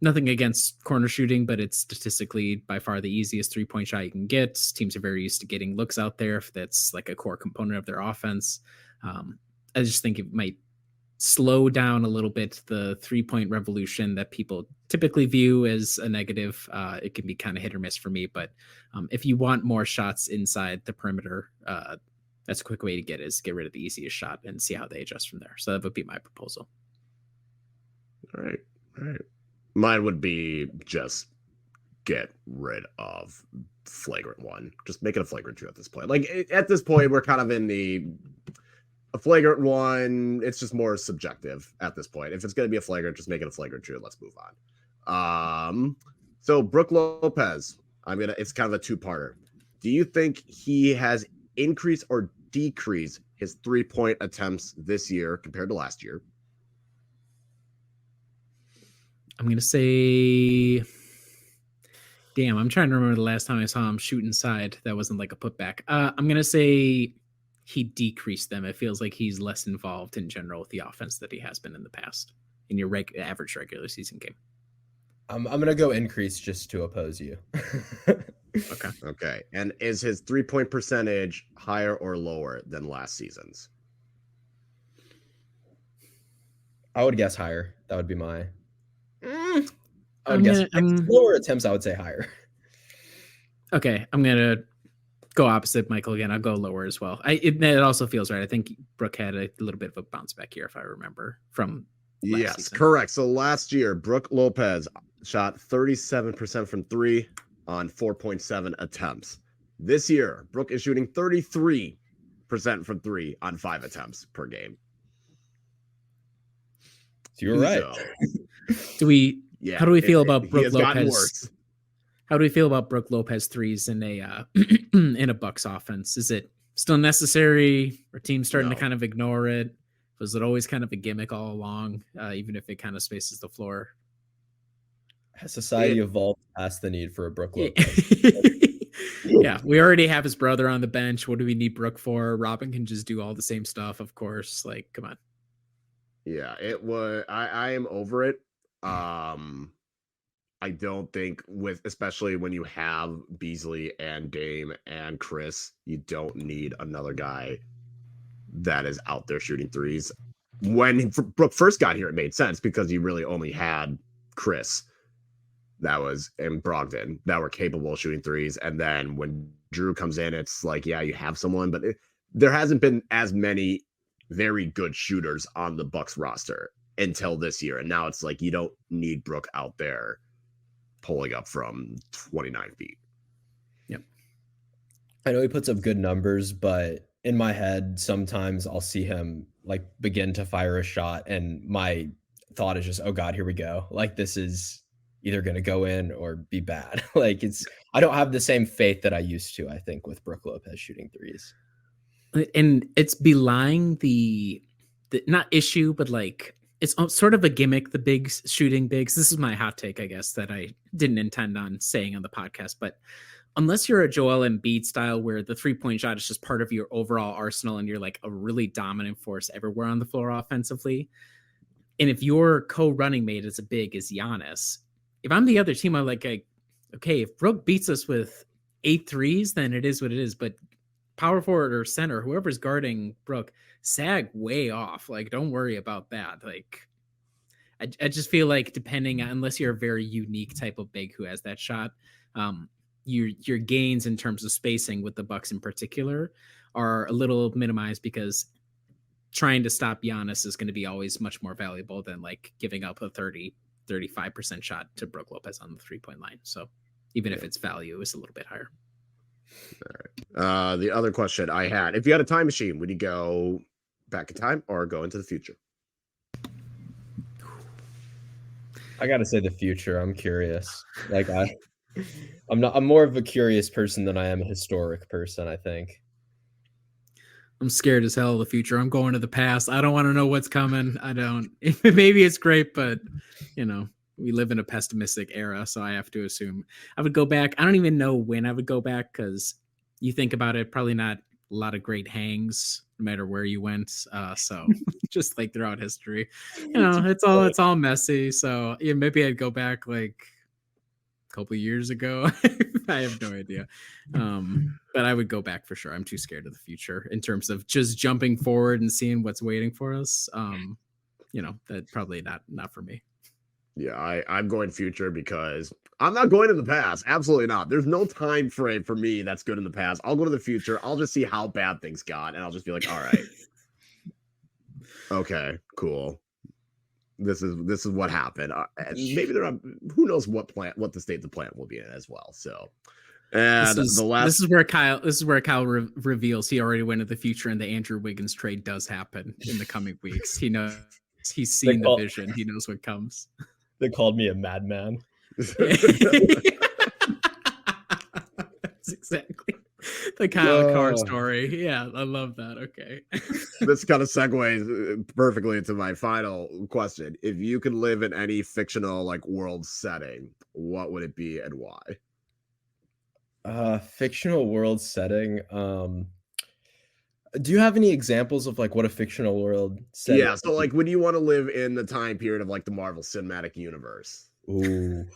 Nothing against corner shooting, but it's statistically by far the easiest 3-point shot you can get. Teams are very used to getting looks out there if that's like a core component of their offense. I just think it might slow down a little bit the 3-point revolution that people typically view as a negative. It can be kind of hit or miss for me, but if you want more shots inside the perimeter, That's a quick way to get rid of the easiest shot and see how they adjust from there. So that would be my proposal. All right. Mine would be just get rid of flagrant one. Just make it a flagrant 2 at this point. Like at this point, we're kind of in a flagrant 1. It's just more subjective at this point. If it's going to be a flagrant, just make it a flagrant 2. Let's move on. So Brook Lopez, it's kind of a 2-parter. Do you think he has increased or decreased his 3-point attempts this year compared to last year? I'm going to say, damn, I'm trying to remember the last time I saw him shoot inside. That wasn't like a putback. I'm going to say he decreased them. It feels like he's less involved in general with the offense that he has been in the past in your average regular season game. I'm going to go increase just to oppose you. Okay. And is his 3-point percentage higher or lower than last season's? I would guess higher. That would be my... I I'm would guess gonna, lower attempts, I would say higher. Okay, I'm going to go opposite Michael again. I'll go lower as well. It also feels right. I think Brook had a little bit of a bounce back here, if I remember, from last season. Correct. So last year, Brook Lopez shot 37% from 3 on 4.7 attempts. This year, Brook is shooting 33% from 3 on 5 attempts per game. So you're right. How do we feel about Brook Lopez? How do we feel about Brook Lopez threes in a in a Bucks offense? Is it still necessary? Are teams starting to kind of ignore it? Was it always kind of a gimmick all along, even if it kind of spaces the floor? Has society evolved past the need for a Brook Lopez? Yeah, we already have his brother on the bench. What do we need Brook for? Robin can just do all the same stuff, of course. Like, come on. Yeah, it was. I am over it. I don't think especially when you have Beasley and Dame and Chris, you don't need another guy that is out there shooting threes. When Brook first got here, it made sense because you really only had Chris and Brogdon that were capable of shooting threes. And then when Drew comes in, it's like, yeah, you have someone, but there hasn't been as many very good shooters on the Bucks roster until this year. And now it's like, you don't need Brook out there pulling up from 29 feet. Yep. I know he puts up good numbers, but in my head, sometimes I'll see him like begin to fire a shot. And my thought is just, oh God, here we go. Like, this is either going to go in or be bad. Like, I don't have the same faith that I used to, I think, with Brook Lopez shooting threes. And it's belying the not issue, but like, it's sort of a gimmick, the bigs shooting bigs. This is my hot take, I guess, that I didn't intend on saying on the podcast. But unless you're a Joel Embiid style where the 3-point shot is just part of your overall arsenal and you're like a really dominant force everywhere on the floor offensively, and if your co-running mate is a big is Giannis, if I'm the other team, I'm like, okay, if Brook beats us with 8 threes, then it is what it is. But power forward or center, whoever's guarding Brook, sag way off. Like, don't worry about that. Like, I just feel like unless you're a very unique type of big who has that shot, your gains in terms of spacing with the Bucks in particular are a little minimized because trying to stop Giannis is going to be always much more valuable than like giving up a 35% shot to Brook Lopez on the 3-point line. So even if its value is a little bit higher. All right. The other question I had, if you had a time machine, would you go back in time or go into the future? I gotta say the future. I'm curious. Like I'm more of a curious person than I am a historic person, I think. I'm scared as hell of the future. I'm going to the past. I don't want to know what's coming. I don't. Maybe it's great, but we live in a pessimistic era, so I have to assume I would go back. I don't even know when I would go back because you think about it, probably not a lot of great hangs, no matter where you went. So just like throughout history, it's all messy. So yeah, maybe I'd go back like a couple of years ago. I have no idea. But I would go back for sure. I'm too scared of the future in terms of just jumping forward and seeing what's waiting for us. That probably not for me. Yeah, I'm going future because I'm not going in the past. Absolutely not. There's no time frame for me that's good in the past. I'll go to the future. I'll just see how bad things got, and I'll just be like, all right, okay, cool. This is what happened. And maybe there are who knows what the state the plant will be in as well. So, and the last this is where Kyle reveals he already went to the future, and the Andrew Wiggins trade does happen in the coming weeks. He knows, he's seen the vision. He knows what comes. They called me a madman. That's exactly the Kyle Carr story. Yeah, I love that. Okay. This kind of segues perfectly into my final question. If you could live in any fictional like world setting, what would it be and why? Fictional world setting. Do you have any examples of like what a fictional world setting? Yeah, so like, would you want to live in the time period of like the Marvel Cinematic Universe? Ooh.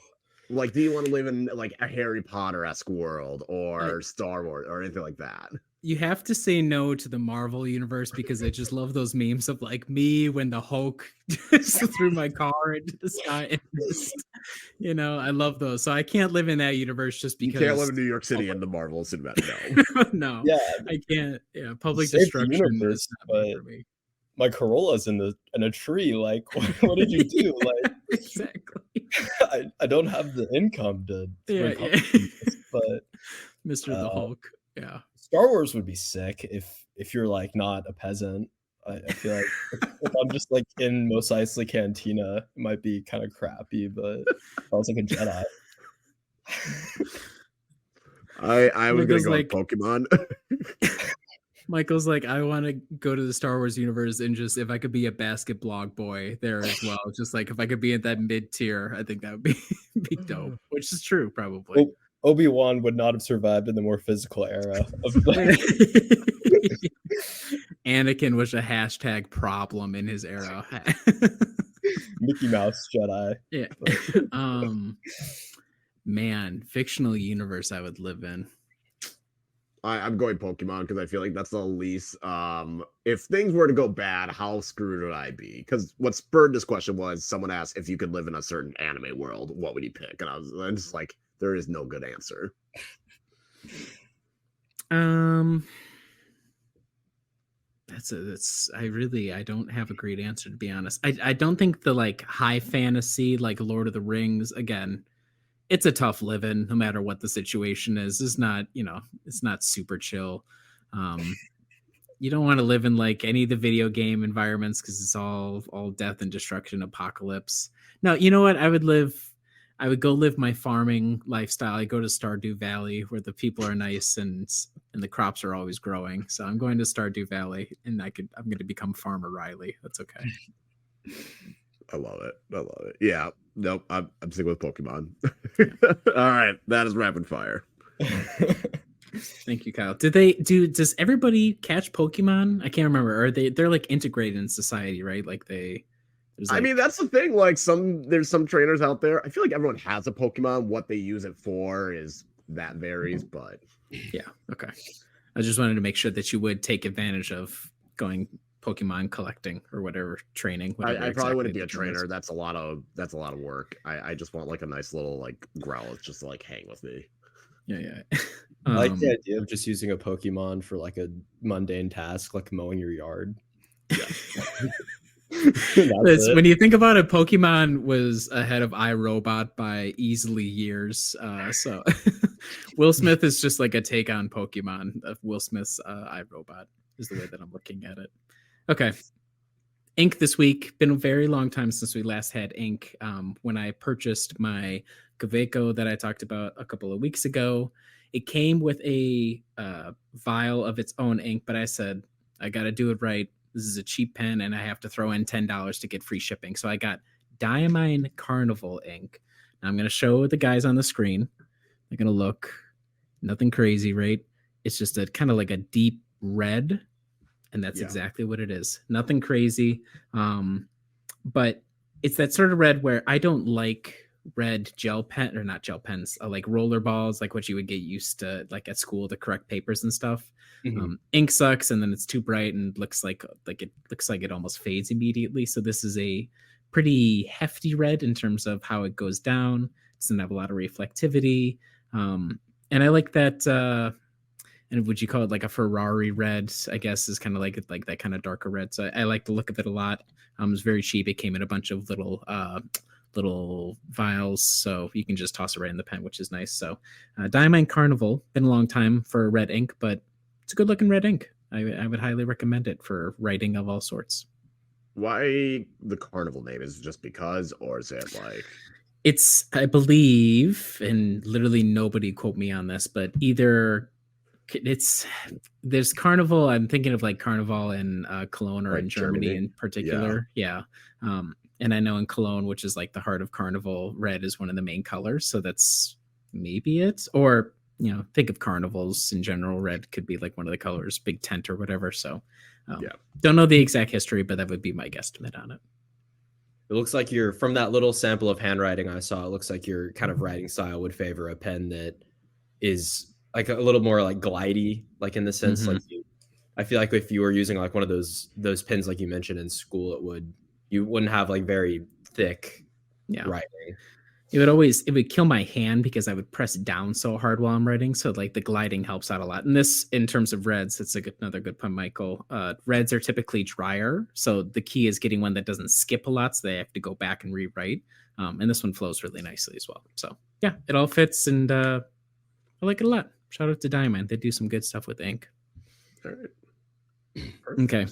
Like, do you want to live in like a Harry Potter-esque world or Star Wars or anything like that? You have to say no to the Marvel universe because I just love those memes of like me when the Hulk just threw my car into the sky and missed. You know, I love those. So I can't live in that universe just because You can't live in New York City in the Marvel Cinematic. No. no, Yeah, I can't. Yeah, public save the destruction universe, is not but for me. my Corolla's in a tree. Like, what did you do? Like, Exactly. I don't have the income to Yeah, recover yeah. from this, but Mr. The Hulk. Yeah. Star Wars would be sick if you're like not a peasant. I feel like if I'm just like in Mos Eisley Cantina, it might be kind of crappy, but if I was like a Jedi. I was gonna Michael's go like- with Pokemon. Michael's like, I want to go to the Star Wars universe and just if I could be a basket blog boy there as well. Just like if I could be at that mid tier, I think that would be dope. Which is true, probably. Obi-Wan would not have survived in the more physical era of Anakin was a hashtag problem in his era. Mickey Mouse Jedi. Yeah. Man, fictional universe I would live in. I'm going Pokemon because I feel like that's the least. If things were to go bad, how screwed would I be? Because what spurred this question was someone asked if you could live in a certain anime world, what would you pick? And I was just like, there is no good answer. I don't have a great answer, to be honest. I don't think the like high fantasy like Lord of the Rings, again, it's a tough living no matter what the situation is. It's not, it's not super chill. You don't want to live in like any of the video game environments because it's all death and destruction, apocalypse. No, you know what? I would go live my farming lifestyle. I go to Stardew Valley where the people are nice and the crops are always growing. So I'm going to Stardew Valley and I'm going to become Farmer Riley. That's okay. I love it. Yeah. Nope. I'm sticking with Pokemon. All right. That is rapid fire. Thank you, Kyle. Does everybody catch Pokemon? I can't remember. They're like integrated in society, right? Like I mean, that's the thing. Like there's some trainers out there. I feel like everyone has a Pokemon. What they use it for that varies, but yeah. Okay. I just wanted to make sure that you would take advantage of going Pokemon collecting or whatever training. I probably wouldn't be a trainer. That's a lot of work. I just want like a nice little like Growlithe just to like hang with me. Yeah. I like the idea of just using a Pokemon for like a mundane task, like mowing your yard. Yeah. When you think about it, Pokemon was ahead of iRobot by easily years. So Will Smith is just like a take on Pokemon of Will Smith's iRobot is the way that I'm looking at it. Okay. Ink this week. Been a very long time since we last had ink. When I purchased my Kaweco that I talked about a couple of weeks ago, it came with a vial of its own ink, but I said, I got to do it right. This is a cheap pen and I have to throw in $10 to get free shipping. So I got Diamine Carnival ink. Now I'm going to show the guys on the screen. They're going to look nothing crazy, right? It's just a kind of like a deep red. And that's exactly what it is. Nothing crazy. But it's that sort of red where I don't like red gel pen or not gel pens, like roller balls, like what you would get used to like at school to correct papers and stuff. Mm-hmm. Ink sucks and then it's too bright and looks like it almost fades immediately. So this is a pretty hefty red in terms of how it goes down. It doesn't have a lot of reflectivity. And I like that. And would you call it like a Ferrari red? I guess is kind of like that kind of darker red. So I like the look of it a lot. It was very cheap. It came in a bunch of little vials, so you can just toss it right in the pen, which is nice. So Diamond Carnival, been a long time for red ink, but it's a good looking red ink. I would highly recommend it for writing of all sorts. Why the Carnival name? Is it just because, or is it like it's, I believe, and literally nobody quote me on this, but either there's Carnival. I'm thinking of like Carnival in Cologne or like in Germany in particular. Yeah. And I know in Cologne, which is like the heart of Carnival, red is one of the main colors. So that's maybe it. Or, think of carnivals in general. Red could be like one of the colors, big tent or whatever. So don't know the exact history, but that would be my guesstimate on it. It looks like you're, from that little sample of handwriting I saw, it looks like your kind of writing style would favor a pen that is like a little more like glidey, like in the sense, like I feel like if you were using like one of those pens like you mentioned in school, you wouldn't have like very thick writing. It would kill my hand because I would press down so hard while I'm writing. So like the gliding helps out a lot. And this, in terms of reds, it's another good point, Michael. Reds are typically drier. So the key is getting one that doesn't skip a lot. So they have to go back and rewrite. And this one flows really nicely as well. So yeah, it all fits. And I like it a lot. Shout out to Diamond. They do some good stuff with ink. all right? Okay.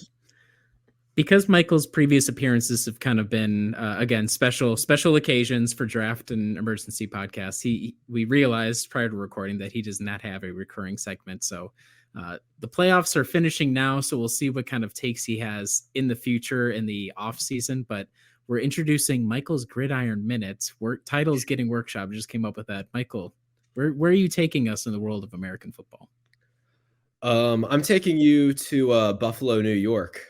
Because Michael's previous appearances have kind of been, again, special occasions for draft and emergency podcasts, we realized prior to recording that he does not have a recurring segment. So the playoffs are finishing now, so we'll see what kind of takes he has in the future in the off season. But we're introducing Michael's Gridiron Minutes. Titles Getting Workshop just came up with that. Michael, where are you taking us in the world of American football? I'm taking you to Buffalo, New York.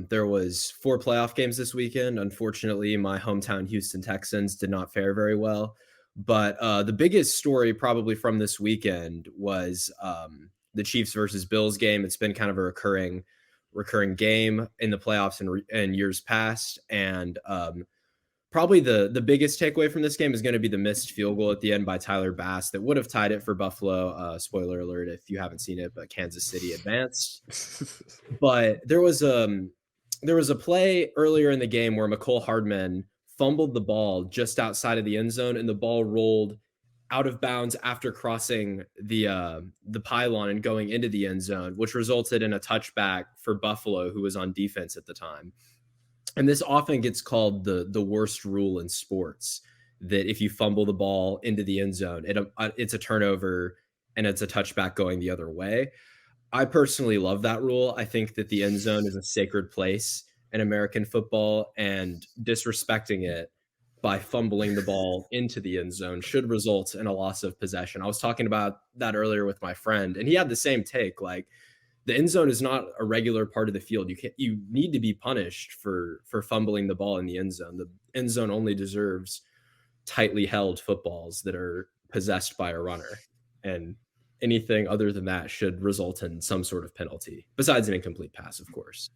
There was 4 playoff games this weekend. Unfortunately, my hometown Houston Texans did not fare very well. But the biggest story probably from this weekend was the Chiefs versus Bills game. It's been kind of a recurring game in the playoffs in years past. And probably the biggest takeaway from this game is going to be the missed field goal at the end by Tyler Bass that would have tied it for Buffalo. Spoiler alert if you haven't seen it, but Kansas City advanced. But there was a play earlier in the game where McCole Hardman fumbled the ball just outside of the end zone, and the ball rolled out of bounds after crossing the pylon and going into the end zone, which resulted in a touchback for Buffalo, who was on defense at the time. And this often gets called the worst rule in sports, that if you fumble the ball into the end zone, it's a turnover and it's a touchback going the other way. I personally love that rule. I think that the end zone is a sacred place in American football, and disrespecting it by fumbling the ball into the end zone should result in a loss of possession. I was talking about that earlier with my friend, and he had the same take. Like, the end zone is not a regular part of the field. You need to be punished for fumbling the ball in the end zone. The end zone only deserves tightly held footballs that are possessed by a runner, and anything other than that should result in some sort of penalty, besides an incomplete pass, of course.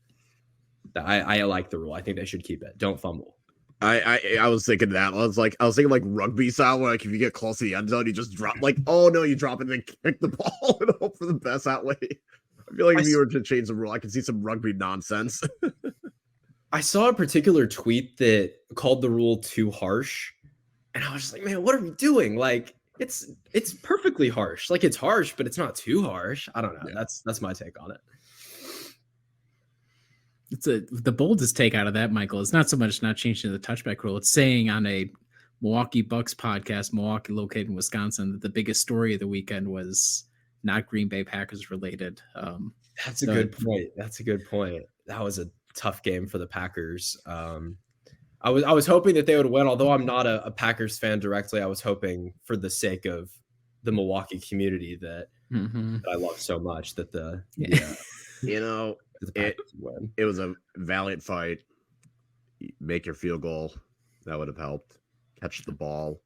I like the rule. I think they should keep it. Don't fumble. I was thinking that. I was thinking like rugby style, where like if you get close to the end zone, you just drop, like, oh no, you drop it and then kick the ball and hope for the best that way. I feel like if you were to change the rule, I could see some rugby nonsense. I saw a particular tweet that called the rule too harsh, and I was just like, man, what are we doing? Like, it's perfectly harsh. Like, it's harsh, but it's not too harsh. I don't know. Yeah. That's my take on it. The boldest take out of that, Michael, is not so much not changing the touchback rule. It's saying on a Milwaukee Bucks podcast, Milwaukee located in Wisconsin, that the biggest story of the weekend was not Green Bay Packers related. That's a good point. That was a tough game for the Packers. I was hoping that they would win, although I'm not a Packers fan directly. I was hoping, for the sake of the Milwaukee community that I love so much, that it was a valiant fight. Make your field goal, that would have helped. Catch the ball,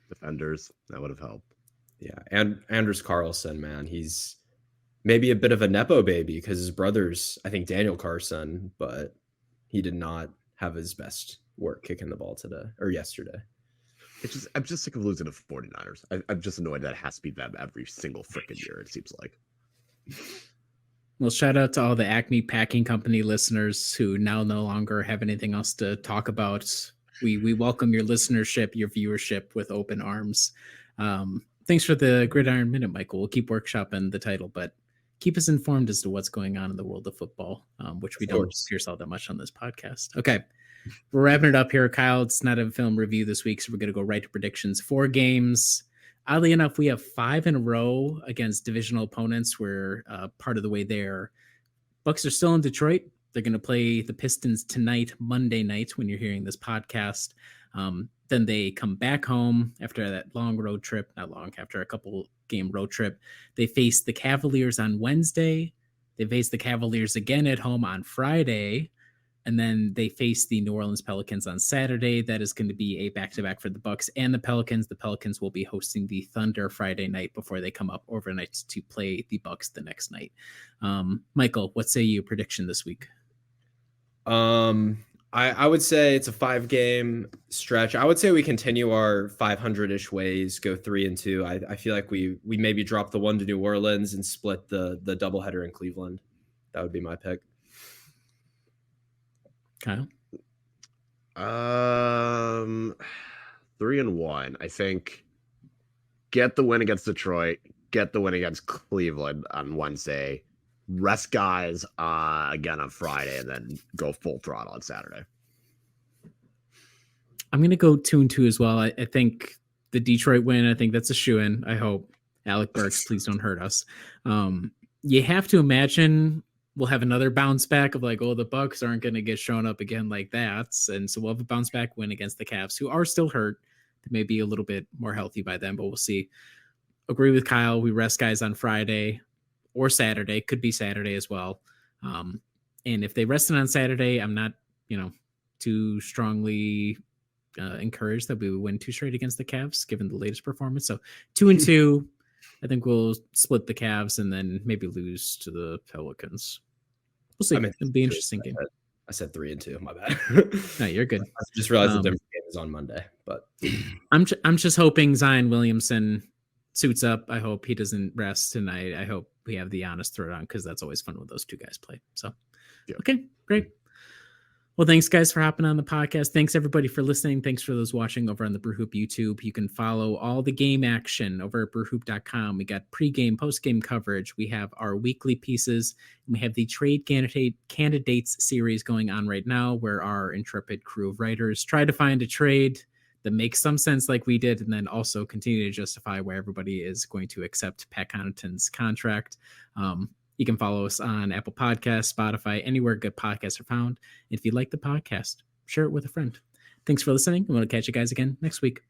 defenders, that would have helped. Yeah, and Anders Carlson, man, he's maybe a bit of a nepo baby because his brother's, I think, Daniel Carlson, but he did not have his best work kicking the ball today or yesterday. I'm just sick of losing to 49ers. I'm just annoyed that it has to be them every single freaking year, it seems like. Well, shout out to all the Acme Packing Company listeners who now no longer have anything else to talk about. We welcome your listenership, your viewership with open arms. Thanks for the Gridiron Minute, Michael. We'll keep workshopping the title, but keep us informed as to what's going on in the world of football, which we don't pierce all that much on this podcast. Okay. We're wrapping it up here, Kyle. It's not a film review this week, so we're going to go right to predictions. 4 games. Oddly enough, we have 5 in a row against divisional opponents. We're part of the way there. Bucks are still in Detroit. They're going to play the Pistons tonight, Monday night, when you're hearing this podcast. Then they come back home after that long road trip. Not long, after a couple game road trip. They face the Cavaliers on Wednesday. They face the Cavaliers again at home on Friday. And then they face the New Orleans Pelicans on Saturday. That is going to be a back-to-back for the Bucks and the Pelicans. The Pelicans will be hosting the Thunder Friday night before they come up overnight to play the Bucks the next night. Michael, what say you prediction this week? I would say it's a 5-game stretch. I would say we continue our 500-ish ways, go 3-2. I feel like we maybe drop the one to New Orleans and split the doubleheader in Cleveland. That would be my pick. Kyle? 3-1. I think get the win against Detroit, get the win against Cleveland on Wednesday, rest guys again on Friday, and then go full throttle on Saturday. I'm going to go 2-2 as well. I think the Detroit win, I think that's a shoo-in. I hope. Alec Burks, please don't hurt us. You have to imagine we'll have another bounce back of like, oh, the Bucks aren't going to get shown up again like that. And so we'll have a bounce back win against the Cavs, who are still hurt. They may be a little bit more healthy by then, but we'll see. Agree with Kyle. We rest guys on Friday or Saturday. Could be Saturday as well. And if they rested on Saturday, I'm not, too strongly encouraged that we would win 2 straight against the Cavs, given the latest performance. So 2-2. I think we'll split the Cavs and then maybe lose to the Pelicans. We'll see. It'll be an interesting game. I said 3-2. My bad. No, you're good. I just realized the different game is on Monday, but I'm just hoping Zion Williamson suits up. I hope he doesn't rest tonight. I hope we have the honest throw down because that's always fun when those two guys play. So, yeah. Okay, great. Well, thanks, guys, for hopping on the podcast. Thanks, everybody, for listening. Thanks for those watching over on the Brew Hoop YouTube. You can follow all the game action over at brewhoop.com. We got pregame, postgame coverage. We have our weekly pieces. And we have the trade candidates series going on right now, where our intrepid crew of writers try to find a trade that makes some sense like we did, and then also continue to justify where everybody is going to accept Pat Connaughton's contract. You can follow us on Apple Podcasts, Spotify, anywhere good podcasts are found. If you like the podcast, share it with a friend. Thanks for listening. I'm going to catch you guys again next week.